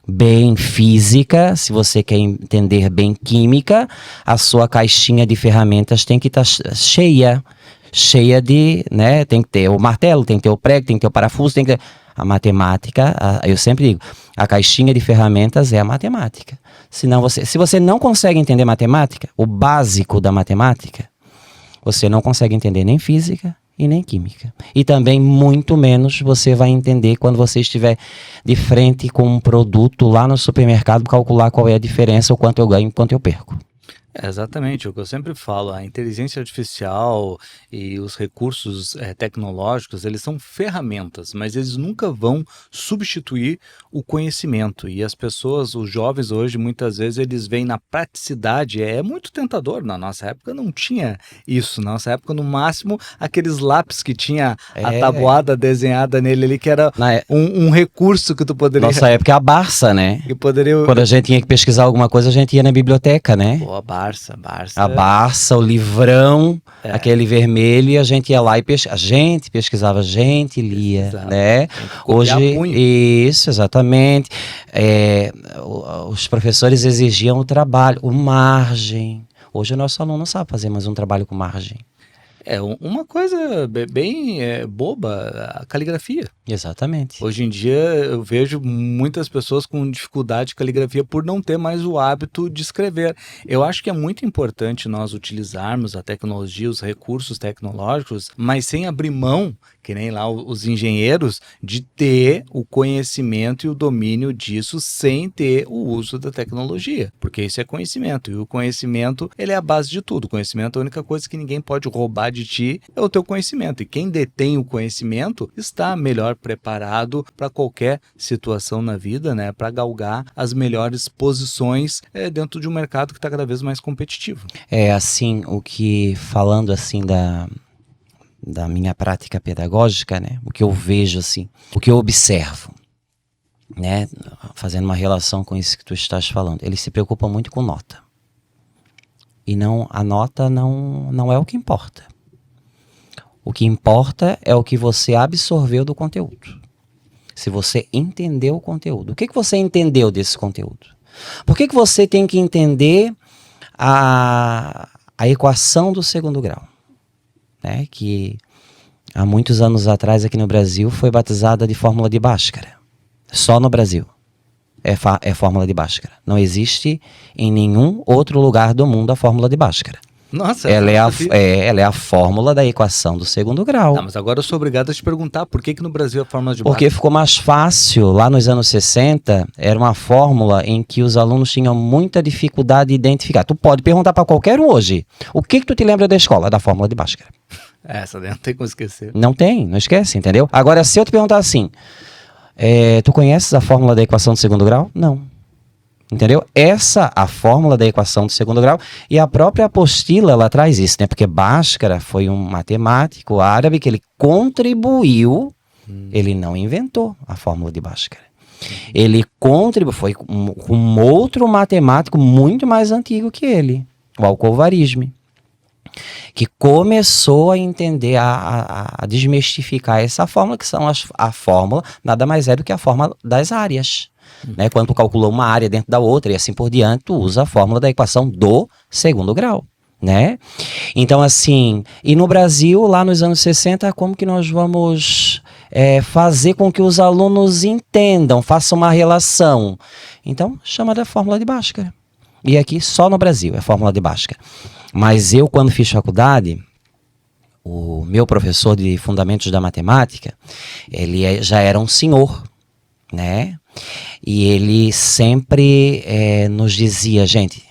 bem física, se você quer entender bem química, a sua caixinha de ferramentas tem que estar cheia de, né, tem que ter o martelo, tem que ter o prego, tem que ter o parafuso, tem que ter... A matemática, eu sempre digo, a caixinha de ferramentas é a matemática. Senão se você não consegue entender matemática, o básico da matemática, você não consegue entender nem física e nem química. E também, muito menos, você vai entender quando você estiver de frente com um produto lá no supermercado, calcular qual é a diferença, o quanto eu ganho e quanto eu perco. Exatamente, o que eu sempre falo, a inteligência artificial e os recursos tecnológicos, eles são ferramentas, mas eles nunca vão substituir o conhecimento. E as pessoas, os jovens hoje, muitas vezes eles veem na praticidade, é muito tentador. Na nossa época não tinha isso, na nossa época no máximo aqueles lápis que tinha a tabuada desenhada nele ali, que era um recurso que tu poderia... Nossa época é a Barça, né? Quando a gente tinha que pesquisar alguma coisa, a gente ia na biblioteca, né? Pô, a Barça. A Barça, o livrão, aquele vermelho, e a gente ia lá e a gente pesquisava, a gente lia, né? Hoje, isso, exatamente. Os professores exigiam o trabalho, o margem. Hoje o nosso aluno não sabe fazer mais um trabalho com margem. É uma coisa bem boba, a caligrafia. Exatamente. Hoje em dia eu vejo muitas pessoas com dificuldade de caligrafia por não ter mais o hábito de escrever. Eu acho que é muito importante nós utilizarmos a tecnologia, os recursos tecnológicos, mas sem abrir mão, que nem lá os engenheiros, de ter o conhecimento e o domínio disso sem ter o uso da tecnologia, porque isso é conhecimento, e o conhecimento, ele é a base de tudo. O conhecimento é a única coisa que ninguém pode roubar de ti, é o teu conhecimento, e quem detém o conhecimento está melhor preparado para qualquer situação na vida, né, para galgar as melhores posições dentro de um mercado que está cada vez mais competitivo. É assim, falando assim da minha prática pedagógica, né, o que eu vejo assim, o que eu observo, né, fazendo uma relação com isso que tu estás falando, eles se preocupam muito com nota. E a nota não é o que importa. O que importa é o que você absorveu do conteúdo. Se você entendeu o conteúdo. O que você entendeu desse conteúdo? Por que você tem que entender a equação do segundo grau? Né? Que há muitos anos atrás aqui no Brasil foi batizada de fórmula de Bhaskara. Só no Brasil é fórmula de Bhaskara. Não existe em nenhum outro lugar do mundo a fórmula de Bhaskara. Nossa, ela é a fórmula da equação do segundo grau. Mas agora eu sou obrigado a te perguntar por que no Brasil a fórmula de Porque Bhaskara? ficou mais fácil. Lá nos anos 60, era uma fórmula em que os alunos tinham muita dificuldade de identificar. Tu pode perguntar para qualquer um hoje, o que tu te lembra da escola? Da fórmula de Bhaskara. Essa daí não tem como esquecer. Não esquece, entendeu? Agora, se eu te perguntar assim, tu conheces a fórmula da equação do segundo grau? Não. Entendeu? A fórmula da equação do segundo grau, e a própria apostila, ela traz isso, né? Porque Bhaskara foi um matemático árabe que ele contribuiu, ele não inventou a fórmula de Bhaskara. Ele contribuiu, foi com um outro matemático muito mais antigo que ele, o Al-Khwarizmi, que começou a entender, a desmistificar essa fórmula, que são a fórmula, nada mais é do que a fórmula das áreas. Né? Quando tu calculou uma área dentro da outra e assim por diante, tu usa a fórmula da equação do segundo grau. Né? Então assim, e no Brasil, lá nos anos 60, como que nós vamos fazer com que os alunos entendam, façam uma relação? Então, chama da fórmula de Bhaskara. E aqui só no Brasil é fórmula de Bhaskara. Mas eu, quando fiz faculdade, o meu professor de Fundamentos da Matemática, ele já era um senhor, né? E ele sempre nos dizia, gente,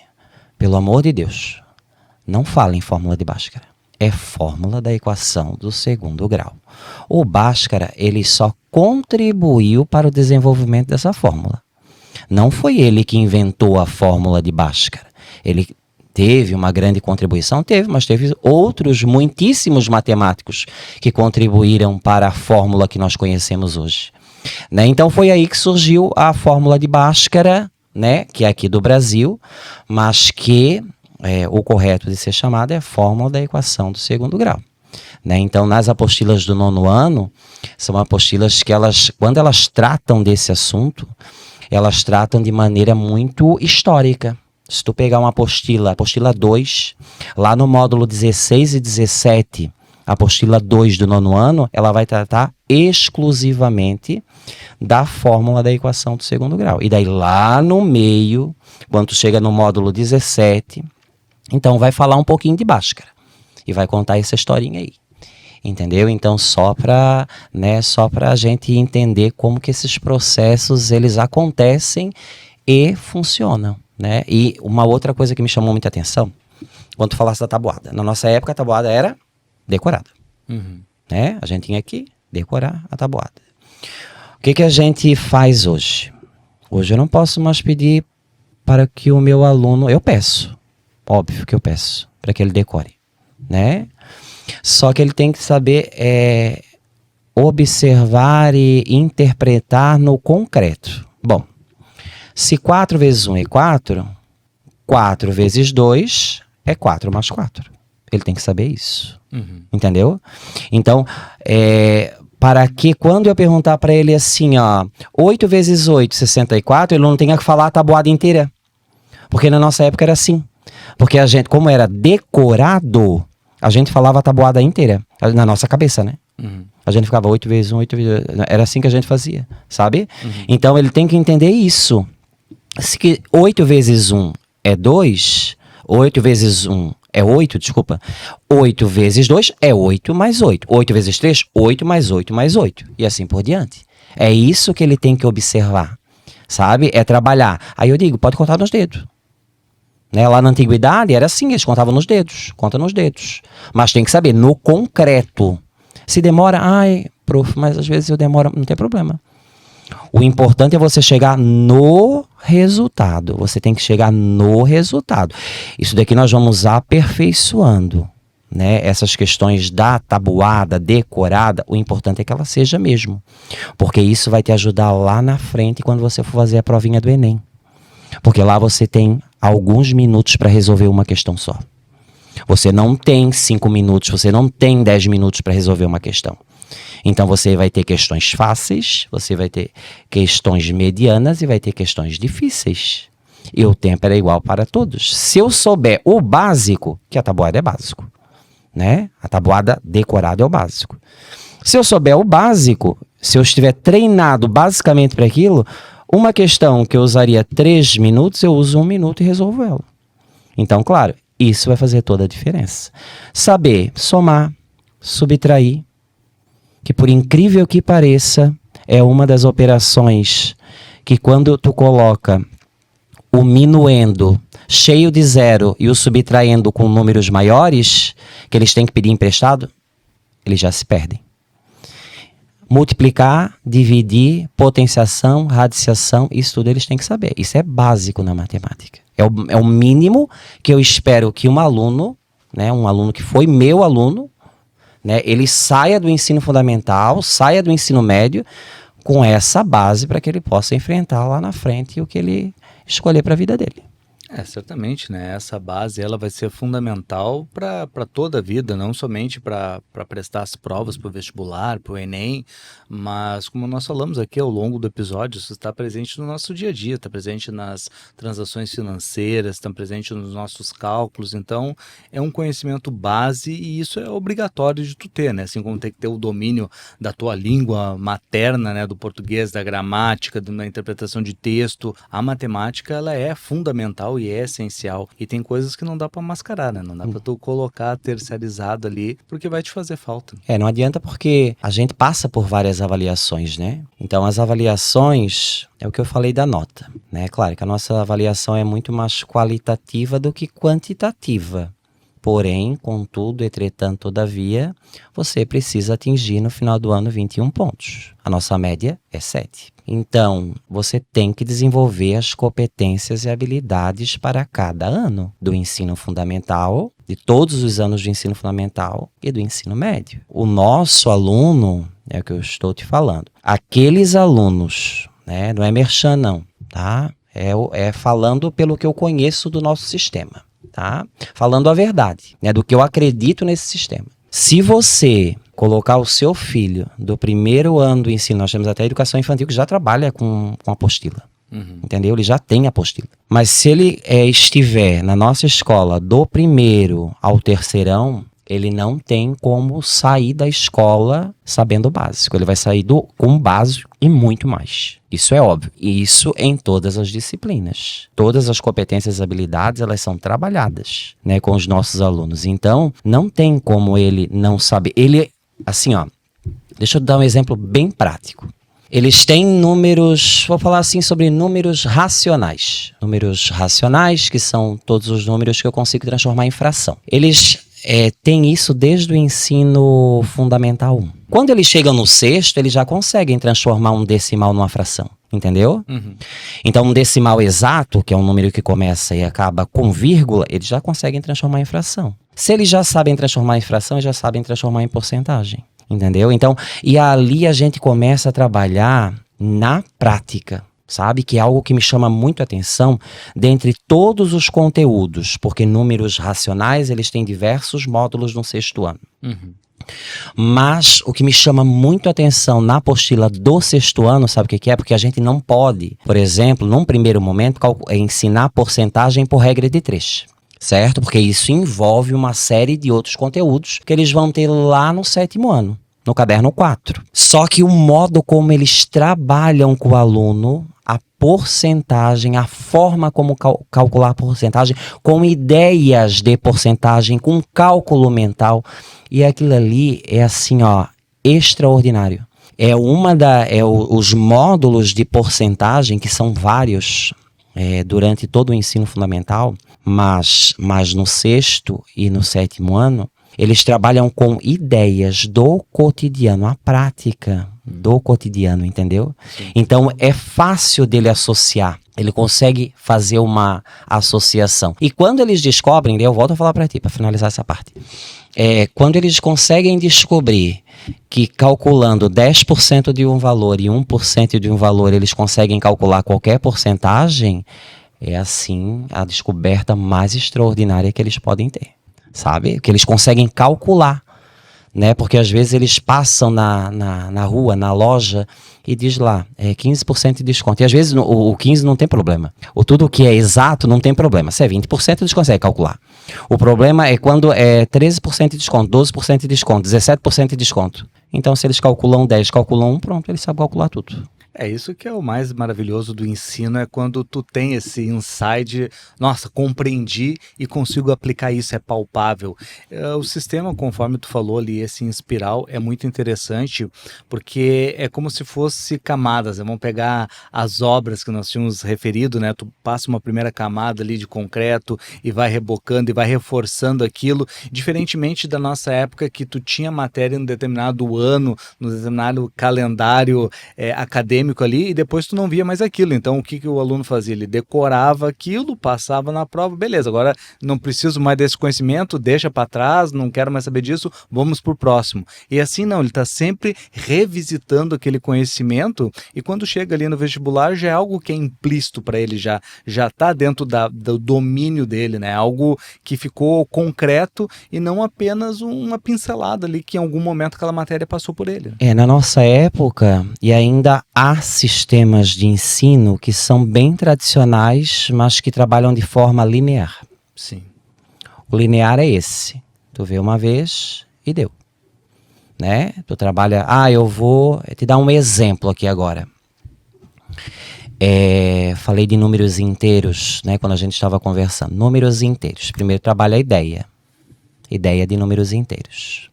pelo amor de Deus, não fala em fórmula de Bhaskara. É fórmula da equação do segundo grau. O Bhaskara, ele só contribuiu para o desenvolvimento dessa fórmula. Não foi ele que inventou a fórmula de Bhaskara. Ele teve uma grande contribuição, mas teve outros muitíssimos matemáticos que contribuíram para a fórmula que nós conhecemos hoje. Né? Então foi aí que surgiu a fórmula de Bhaskara, né? Que é aqui do Brasil, mas que o correto de ser chamada é a fórmula da equação do segundo grau. Né? Então, nas apostilas do 9º ano, são apostilas que quando elas tratam desse assunto, elas tratam de maneira muito histórica. Se tu pegar uma apostila 2, lá no módulo 16 e 17, a apostila 2 do 9º ano, ela vai tratar exclusivamente da fórmula da equação do segundo grau. E daí lá no meio, quando tu chega no módulo 17, então vai falar um pouquinho de Bhaskara. E vai contar essa historinha aí. Entendeu? Então só para a gente entender como que esses processos eles acontecem e funcionam. Né? E uma outra coisa que me chamou muita atenção, quando tu falasse da tabuada. Na nossa época a tabuada era decorada. Né? A gente tinha que decorar a tabuada. O que a gente faz hoje? Hoje eu não posso mais pedir para que o meu aluno... Eu peço, óbvio que eu peço, para que ele decore. Né? Só que ele tem que saber observar e interpretar no concreto. Bom, se 4 vezes 1 é 4, 4 vezes 2 é 4 mais 4. Ele tem que saber isso. Entendeu? Então, para que quando eu perguntar para ele assim, 8 vezes 8, 64, ele não tenha que falar a tabuada inteira. Porque na nossa época era assim. Porque a gente, como era decorado, a gente falava a tabuada inteira, na nossa cabeça, né? Uhum. A gente ficava 8 vezes 1, 8 vezes... Era assim que a gente fazia, sabe? Uhum. Então ele tem que entender isso. Se 8 vezes 1 é 2, 8 vezes 1 é 8, desculpa. 8 vezes 2 é 8 mais 8. 8 vezes 3, 8 mais 8 mais 8. E assim por diante. É isso que ele tem que observar, sabe? É trabalhar. Aí eu digo, pode contar nos dedos. Né? Lá na antiguidade era assim, eles contavam nos dedos. Conta nos dedos. Mas tem que saber, no concreto. Se demora, ai, prof, mas às vezes eu demoro, não tem problema. O importante é você chegar no resultado. Você tem que chegar no resultado. Isso daqui nós vamos aperfeiçoando, né? Essas questões da tabuada, decorada, o importante é que ela seja mesmo. Porque isso vai te ajudar lá na frente quando você for fazer a provinha do Enem. Porque lá você tem alguns minutos para resolver uma questão só. Você não tem 5 minutos, você não tem 10 minutos para resolver uma questão. Então você vai ter questões fáceis, você vai ter questões medianas e vai ter questões difíceis. E o tempo era igual para todos. Se eu souber o básico, que a tabuada é básico, né? A tabuada decorada é o básico. Se eu souber o básico, se eu estiver treinado basicamente para aquilo, uma questão que eu usaria 3 minutos, eu uso 1 minuto e resolvo ela. Então, claro, isso vai fazer toda a diferença. Saber somar, subtrair, que por incrível que pareça, é uma das operações que quando tu coloca o minuendo cheio de zero e o subtraindo com números maiores, que eles têm que pedir emprestado, eles já se perdem. Multiplicar, dividir, potenciação, radiciação, isso tudo eles têm que saber. Isso é básico na matemática. É o mínimo que eu espero que um aluno, né, um aluno que foi meu aluno, né, ele saia do ensino fundamental, saia do ensino médio com essa base para que ele possa enfrentar lá na frente o que ele escolher para a vida dele. Certamente, né? Essa base ela vai ser fundamental para toda a vida, não somente para prestar as provas para o vestibular, para o Enem, mas como nós falamos aqui ao longo do episódio, isso está presente no nosso dia a dia, está presente nas transações financeiras, está presente nos nossos cálculos, então é um conhecimento base e isso é obrigatório de tu ter, né? Assim como tem que ter o domínio da tua língua materna, né? Do português, da gramática, da interpretação de texto, a matemática ela é fundamental e é essencial. E tem coisas que não dá para mascarar, né? Não dá para tu colocar terceirizado ali, porque vai te fazer falta. Não adianta porque a gente passa por várias avaliações, né? Então as avaliações, é o que eu falei da nota, né? Claro que a nossa avaliação é muito mais qualitativa do que quantitativa. Porém, contudo, entretanto, todavia, você precisa atingir no final do ano 21 pontos. A nossa média é 7. Então, você tem que desenvolver as competências e habilidades para cada ano do ensino fundamental, de todos os anos do ensino fundamental e do ensino médio. O nosso aluno, é o que eu estou te falando, aqueles alunos, né, não é merchan não, tá? É falando pelo que eu conheço do nosso sistema. Tá? Falando a verdade, né, do que eu acredito nesse sistema. Se você colocar o seu filho do primeiro ano do ensino, nós temos até a educação infantil que já trabalha com apostila, entendeu? Ele já tem apostila. Mas se ele estiver na nossa escola do primeiro ao terceirão, ele não tem como sair da escola sabendo o básico. Ele vai sair com o básico e muito mais. Isso é óbvio. E isso em todas as disciplinas. Todas as competências e habilidades, elas são trabalhadas, né, com os nossos alunos. Então, não tem como ele não saber. Ele, assim, ó, deixa eu dar um exemplo bem prático. Eles têm números, vou falar assim sobre números racionais. Números racionais, que são todos os números que eu consigo transformar em fração. Eles têm isso desde o ensino fundamental 1. Quando eles chegam no sexto, eles já conseguem transformar um decimal numa fração, entendeu? Então, um decimal exato, que é um número que começa e acaba com vírgula, eles já conseguem transformar em fração. Se eles já sabem transformar em fração, eles já sabem transformar em porcentagem, entendeu? Então, e ali a gente começa a trabalhar na prática. Sabe, que é algo que me chama muito a atenção dentre todos os conteúdos, porque números racionais, eles têm diversos módulos no sexto ano. Mas o que me chama muito a atenção na apostila do sexto ano, sabe o que é? Porque a gente não pode, por exemplo, num primeiro momento, ensinar porcentagem por regra de 3. certo? Porque isso envolve uma série de outros conteúdos que eles vão ter lá no 7º ano, no caderno 4. Só que o modo como eles trabalham com o aluno, a porcentagem, a forma como calcular a porcentagem, com ideias de porcentagem, com cálculo mental, e aquilo ali é assim, ó, extraordinário. Os módulos de porcentagem, que são vários durante todo o ensino fundamental, mas no 6º e no 7º ano, eles trabalham com ideias do cotidiano, a prática do cotidiano, entendeu? Sim. Então é fácil dele associar. Ele consegue fazer uma associação. E quando eles descobrem, eu volto a falar para ti, para finalizar essa parte. Quando eles conseguem descobrir que calculando 10% de um valor e 1% de um valor, eles conseguem calcular qualquer porcentagem, é assim a descoberta mais extraordinária que eles podem ter. Sabe? Que eles conseguem calcular, né? Porque às vezes eles passam na rua, na loja, e diz lá, 15% de desconto. E às vezes o 15% não tem problema. Tudo que é exato não tem problema. Se é 20%, eles conseguem calcular. O problema é quando é 13% de desconto, 12% de desconto, 17% de desconto. Então, se eles calculam 10, calculam 1, pronto, eles sabem calcular tudo. É isso que é o mais maravilhoso do ensino, é quando tu tem esse insight, nossa, compreendi e consigo aplicar isso, é palpável. O sistema, conforme tu falou ali, esse espiral é muito interessante, porque é como se fosse camadas, né? Vamos pegar as obras que nós tínhamos referido, né? Tu passa uma primeira camada ali de concreto e vai rebocando e vai reforçando aquilo, diferentemente da nossa época que tu tinha matéria em um determinado ano, no determinado calendário acadêmico ali, e depois tu não via mais aquilo. Então o que o aluno fazia? Ele decorava aquilo, passava na prova, beleza, agora não preciso mais desse conhecimento, deixa para trás, não quero mais saber disso, vamos pro próximo. E assim não, ele está sempre revisitando aquele conhecimento, e quando chega ali no vestibular já é algo que é implícito para ele, já está dentro do domínio dele, né? Algo que ficou concreto e não apenas uma pincelada ali que em algum momento aquela matéria passou por ele. Na nossa época, e ainda há sistemas de ensino que são bem tradicionais, mas que trabalham de forma linear. Sim. O linear é esse. Tu vê uma vez e deu. Né? Tu trabalha... eu vou te dar um exemplo aqui agora. Falei de números inteiros, né? Quando a gente estava conversando. Números inteiros. Primeiro trabalha a ideia. Ideia de números inteiros.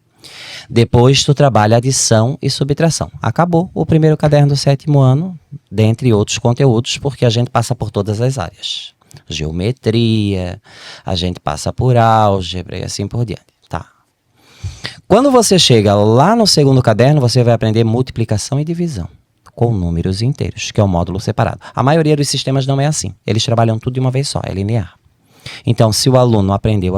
Depois tu trabalha adição e subtração. Acabou o primeiro caderno do 7º ano, dentre outros conteúdos, porque a gente passa por todas as áreas. Geometria, a gente passa por álgebra e assim por diante. Tá. Quando você chega lá no 2º caderno, você vai aprender multiplicação e divisão com números inteiros, que é um módulo separado. A maioria dos sistemas não é assim. Eles trabalham tudo de uma vez só, é linear. Então, se o aluno aprendeu.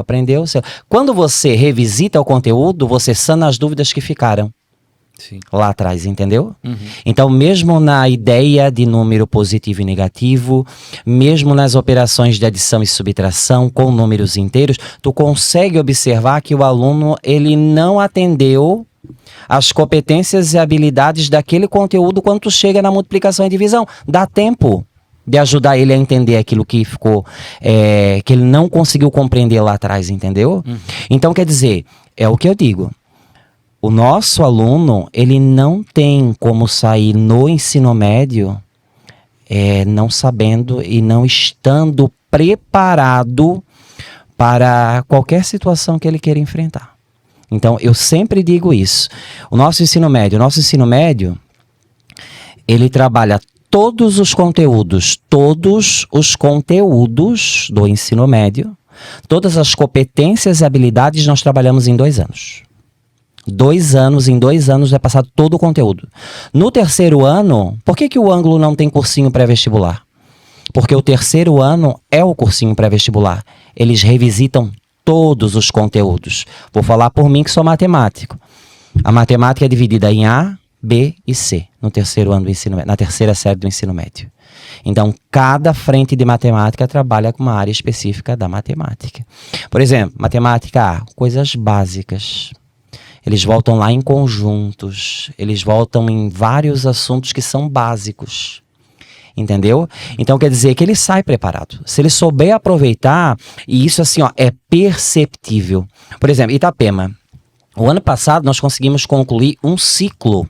Quando você revisita o conteúdo, você sana as dúvidas que ficaram. Sim. Lá atrás, entendeu? Uhum. Então, mesmo na ideia de número positivo e negativo, mesmo nas operações de adição e subtração com números inteiros, tu consegue observar que o aluno ele não atendeu as competências e habilidades daquele conteúdo quando tu chega na multiplicação e divisão. Dá tempo de ajudar ele a entender aquilo que ficou, que ele não conseguiu compreender lá atrás, entendeu? Uhum. Então, quer dizer, é o que eu digo. O nosso aluno, ele não tem como sair no ensino médio não sabendo e não estando preparado para qualquer situação que ele queira enfrentar. Então, eu sempre digo isso. O nosso ensino médio, ele trabalha todos os conteúdos do ensino médio, todas as competências e habilidades nós trabalhamos em 2 anos. Em 2 anos é passado todo o conteúdo. No 3º ano, por que o Ângulo não tem cursinho pré-vestibular? Porque o 3º ano é o cursinho pré-vestibular. Eles revisitam todos os conteúdos. Vou falar por mim que sou matemático. A matemática é dividida em A, B e C no 3º ano do ensino médio, na 3ª série do ensino médio. Então, cada frente de matemática trabalha com uma área específica da matemática. Por exemplo, matemática A, coisas básicas. Eles voltam lá em conjuntos, eles voltam em vários assuntos que são básicos. Entendeu? Então quer dizer que ele sai preparado. Se ele souber aproveitar, e isso assim, ó, é perceptível. Por exemplo, Itapema. O ano passado nós conseguimos concluir um ciclo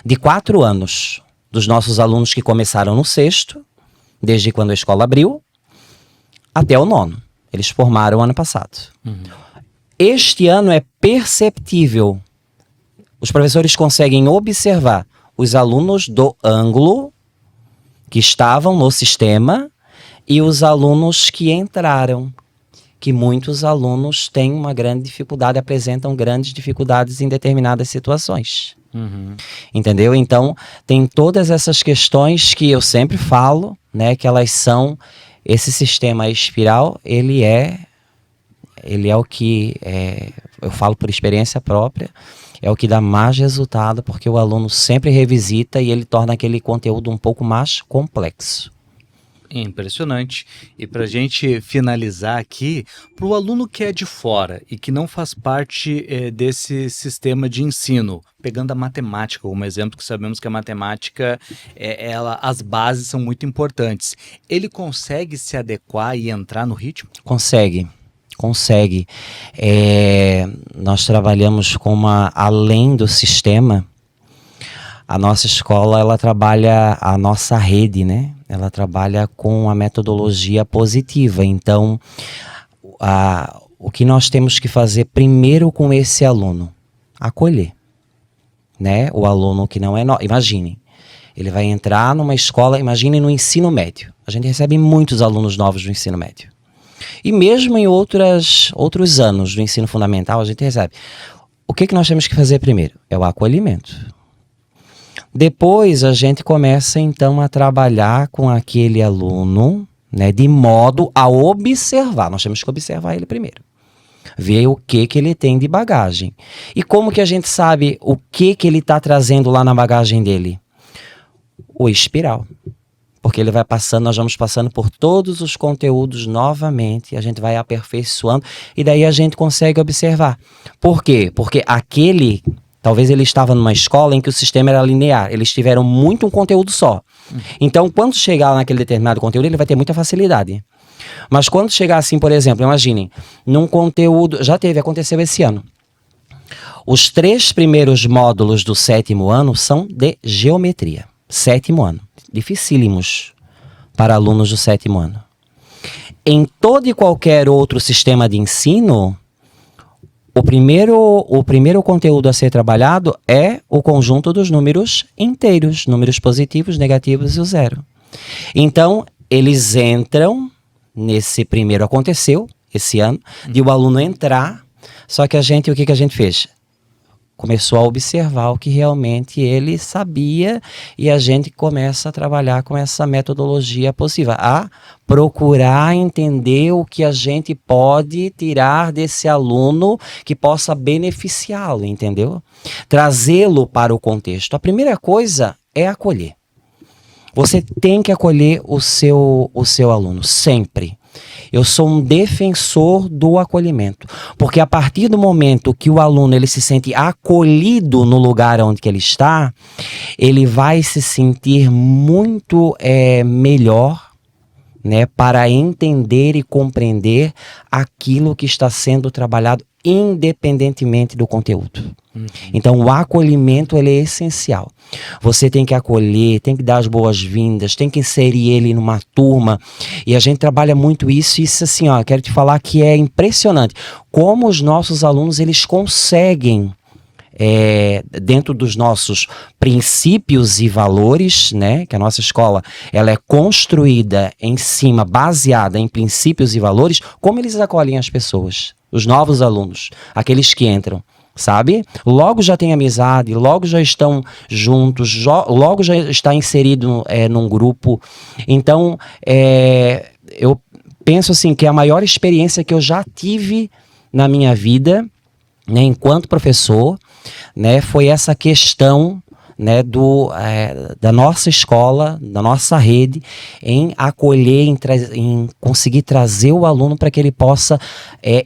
de 4 anos dos nossos alunos que começaram no 6º, desde quando a escola abriu, até o 9º. Eles formaram ano passado. Este ano é perceptível. Os professores conseguem observar os alunos do ângulo que estavam no sistema e os alunos que entraram, que muitos alunos têm uma grande dificuldade, apresentam grandes dificuldades em determinadas situações. Entendeu? Então, tem todas essas questões que eu sempre falo, né, que elas são, esse sistema espiral, ele é o que, eu falo por experiência própria, é o que dá mais resultado, porque o aluno sempre revisita e ele torna aquele conteúdo um pouco mais complexo. Impressionante. E para a gente finalizar aqui, para o aluno que é de fora e que não faz parte desse sistema de ensino, pegando a matemática como exemplo, que sabemos que a matemática, as bases são muito importantes, ele consegue se adequar e entrar no ritmo? Consegue. Nós trabalhamos com além do sistema. A nossa escola, ela trabalha, a nossa rede, né? Ela trabalha com a metodologia positiva. Então, o que nós temos que fazer primeiro com esse aluno? Acolher, né? O aluno que não é... Imagine, ele vai entrar numa escola, imagine no ensino médio. A gente recebe muitos alunos novos no ensino médio. E mesmo em outros anos do ensino fundamental, a gente recebe. O que nós temos que fazer primeiro? É o acolhimento. Depois a gente começa então a trabalhar com aquele aluno, né, de modo a observar. Nós temos que observar ele primeiro. Ver o que ele tem de bagagem. E como que a gente sabe o que ele está trazendo lá na bagagem dele? O espiral. Porque ele vai passando, nós vamos passando por todos os conteúdos novamente, a gente vai aperfeiçoando e daí a gente consegue observar. Por quê? Porque talvez ele estava numa escola em que o sistema era linear, eles tiveram muito um conteúdo só. Então, quando chegar naquele determinado conteúdo, ele vai ter muita facilidade. Mas quando chegar assim, por exemplo, imaginem, num conteúdo, aconteceu esse ano. Os 3 primeiros módulos do 7º ano são de geometria. 7º ano. Dificílimos para alunos do 7º ano. Em todo e qualquer outro sistema de ensino, o primeiro conteúdo a ser trabalhado é o conjunto dos números inteiros, números positivos, negativos e o 0. Então, eles entram nesse primeiro, aconteceu esse ano, de o aluno entrar, só que o que a gente fez? Começou a observar o que realmente ele sabia e a gente começa a trabalhar com essa metodologia possível, a procurar entender o que a gente pode tirar desse aluno que possa beneficiá-lo, entendeu? Trazê-lo para o contexto. A primeira coisa é acolher. Você tem que acolher o seu aluno, sempre. Eu sou um defensor do acolhimento, porque a partir do momento que o aluno ele se sente acolhido no lugar onde que ele está, ele vai se sentir muito melhor, né, para entender e compreender aquilo que está sendo trabalhado independentemente do conteúdo. Então o acolhimento ele é essencial. Você tem que acolher, tem que dar as boas-vindas, tem que inserir ele numa turma, e a gente trabalha muito isso assim, quero te falar que é impressionante como os nossos alunos eles conseguem dentro dos nossos princípios e valores, né, que a nossa escola ela é construída em cima, baseada em princípios e valores, como eles acolhem as pessoas, os novos alunos, aqueles que entram, sabe? Logo já tem amizade, logo já estão juntos, logo já está inserido num grupo. Então, eu penso assim que a maior experiência que eu já tive na minha vida, né, enquanto professor, né, foi essa questão, né, da nossa escola, da nossa rede, em acolher, em conseguir trazer o aluno para que ele possa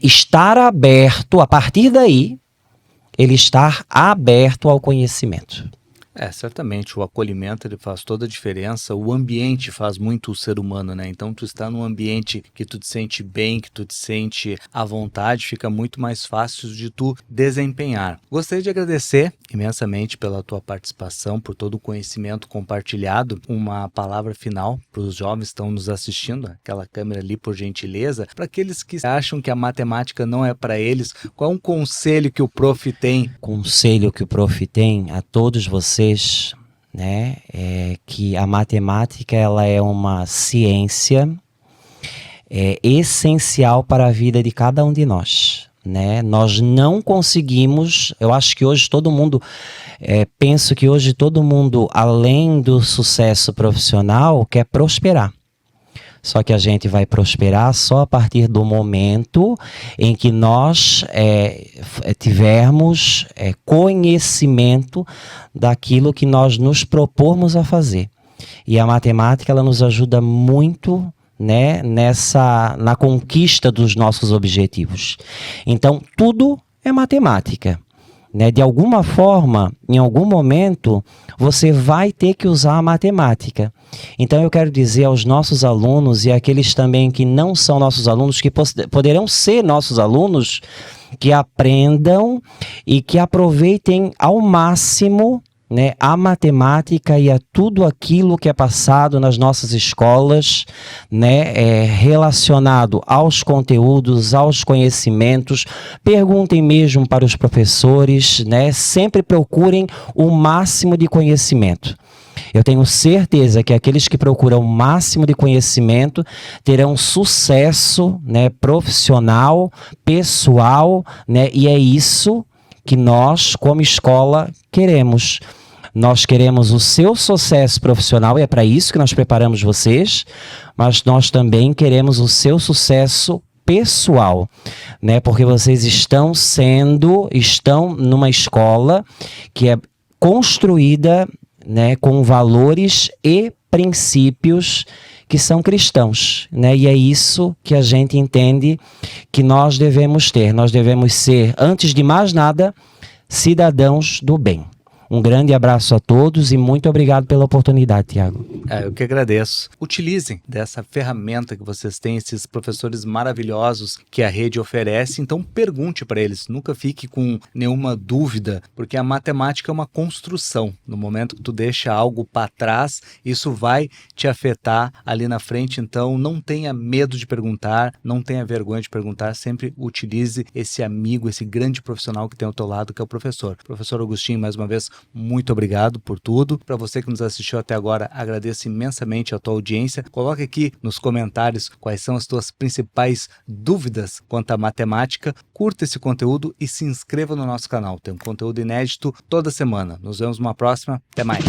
estar aberto, a partir daí, ele estar aberto ao conhecimento. Certamente, o acolhimento ele faz toda a diferença, o ambiente faz muito o ser humano, né? Então, tu está num ambiente que tu te sente bem, que tu te sente à vontade, fica muito mais fácil de tu desempenhar. Gostaria de agradecer imensamente pela tua participação, por todo o conhecimento compartilhado. Uma palavra final para os jovens que estão nos assistindo, aquela câmera ali, por gentileza, para aqueles que acham que a matemática não é para eles, qual é um conselho que o prof tem? Conselho que o prof tem a todos vocês, né, é que a matemática ela é uma ciência essencial para a vida de cada um de nós, né? Nós não conseguimos, eu acho que hoje todo mundo, penso que hoje todo mundo, além do sucesso profissional, quer prosperar. Só que a gente vai prosperar só a partir do momento em que nós tivermos conhecimento daquilo que nós nos propormos a fazer. E a matemática ela nos ajuda muito, né, na conquista dos nossos objetivos. Então, tudo é matemática. Né? De alguma forma, em algum momento, você vai ter que usar a matemática. Então, eu quero dizer aos nossos alunos e àqueles também que não são nossos alunos, que poderão ser nossos alunos, que aprendam e que aproveitem ao máximo, né, a matemática e a tudo aquilo que é passado nas nossas escolas, né, relacionado aos conteúdos, aos conhecimentos. Perguntem mesmo para os professores, né, sempre procurem o máximo de conhecimento. Eu tenho certeza que aqueles que procuram o máximo de conhecimento terão sucesso, né, profissional, pessoal, né, e é isso que nós, como escola, queremos. Nós queremos o seu sucesso profissional e é para isso que nós preparamos vocês, mas nós também queremos o seu sucesso pessoal, né? Porque vocês estão numa escola que é construída, né, com valores e princípios que são cristãos, né? E é isso que a gente entende que nós devemos ter. Nós devemos ser, antes de mais nada, cidadãos do bem. Um grande abraço a todos e muito obrigado pela oportunidade, Tiago. Eu que agradeço. Utilizem dessa ferramenta que vocês têm, esses professores maravilhosos que a rede oferece, então pergunte para eles, nunca fique com nenhuma dúvida, porque a matemática é uma construção. No momento que tu deixa algo para trás, isso vai te afetar ali na frente, então não tenha medo de perguntar, não tenha vergonha de perguntar, sempre utilize esse amigo, esse grande profissional que tem ao teu lado, que é o professor. Professor Augustinho, mais uma vez, muito obrigado por tudo. Para você que nos assistiu até agora, agradeço imensamente a tua audiência. Coloque aqui nos comentários quais são as tuas principais dúvidas quanto à matemática. Curta esse conteúdo e se inscreva no nosso canal. Tem um conteúdo inédito toda semana. Nos vemos numa próxima. Até mais.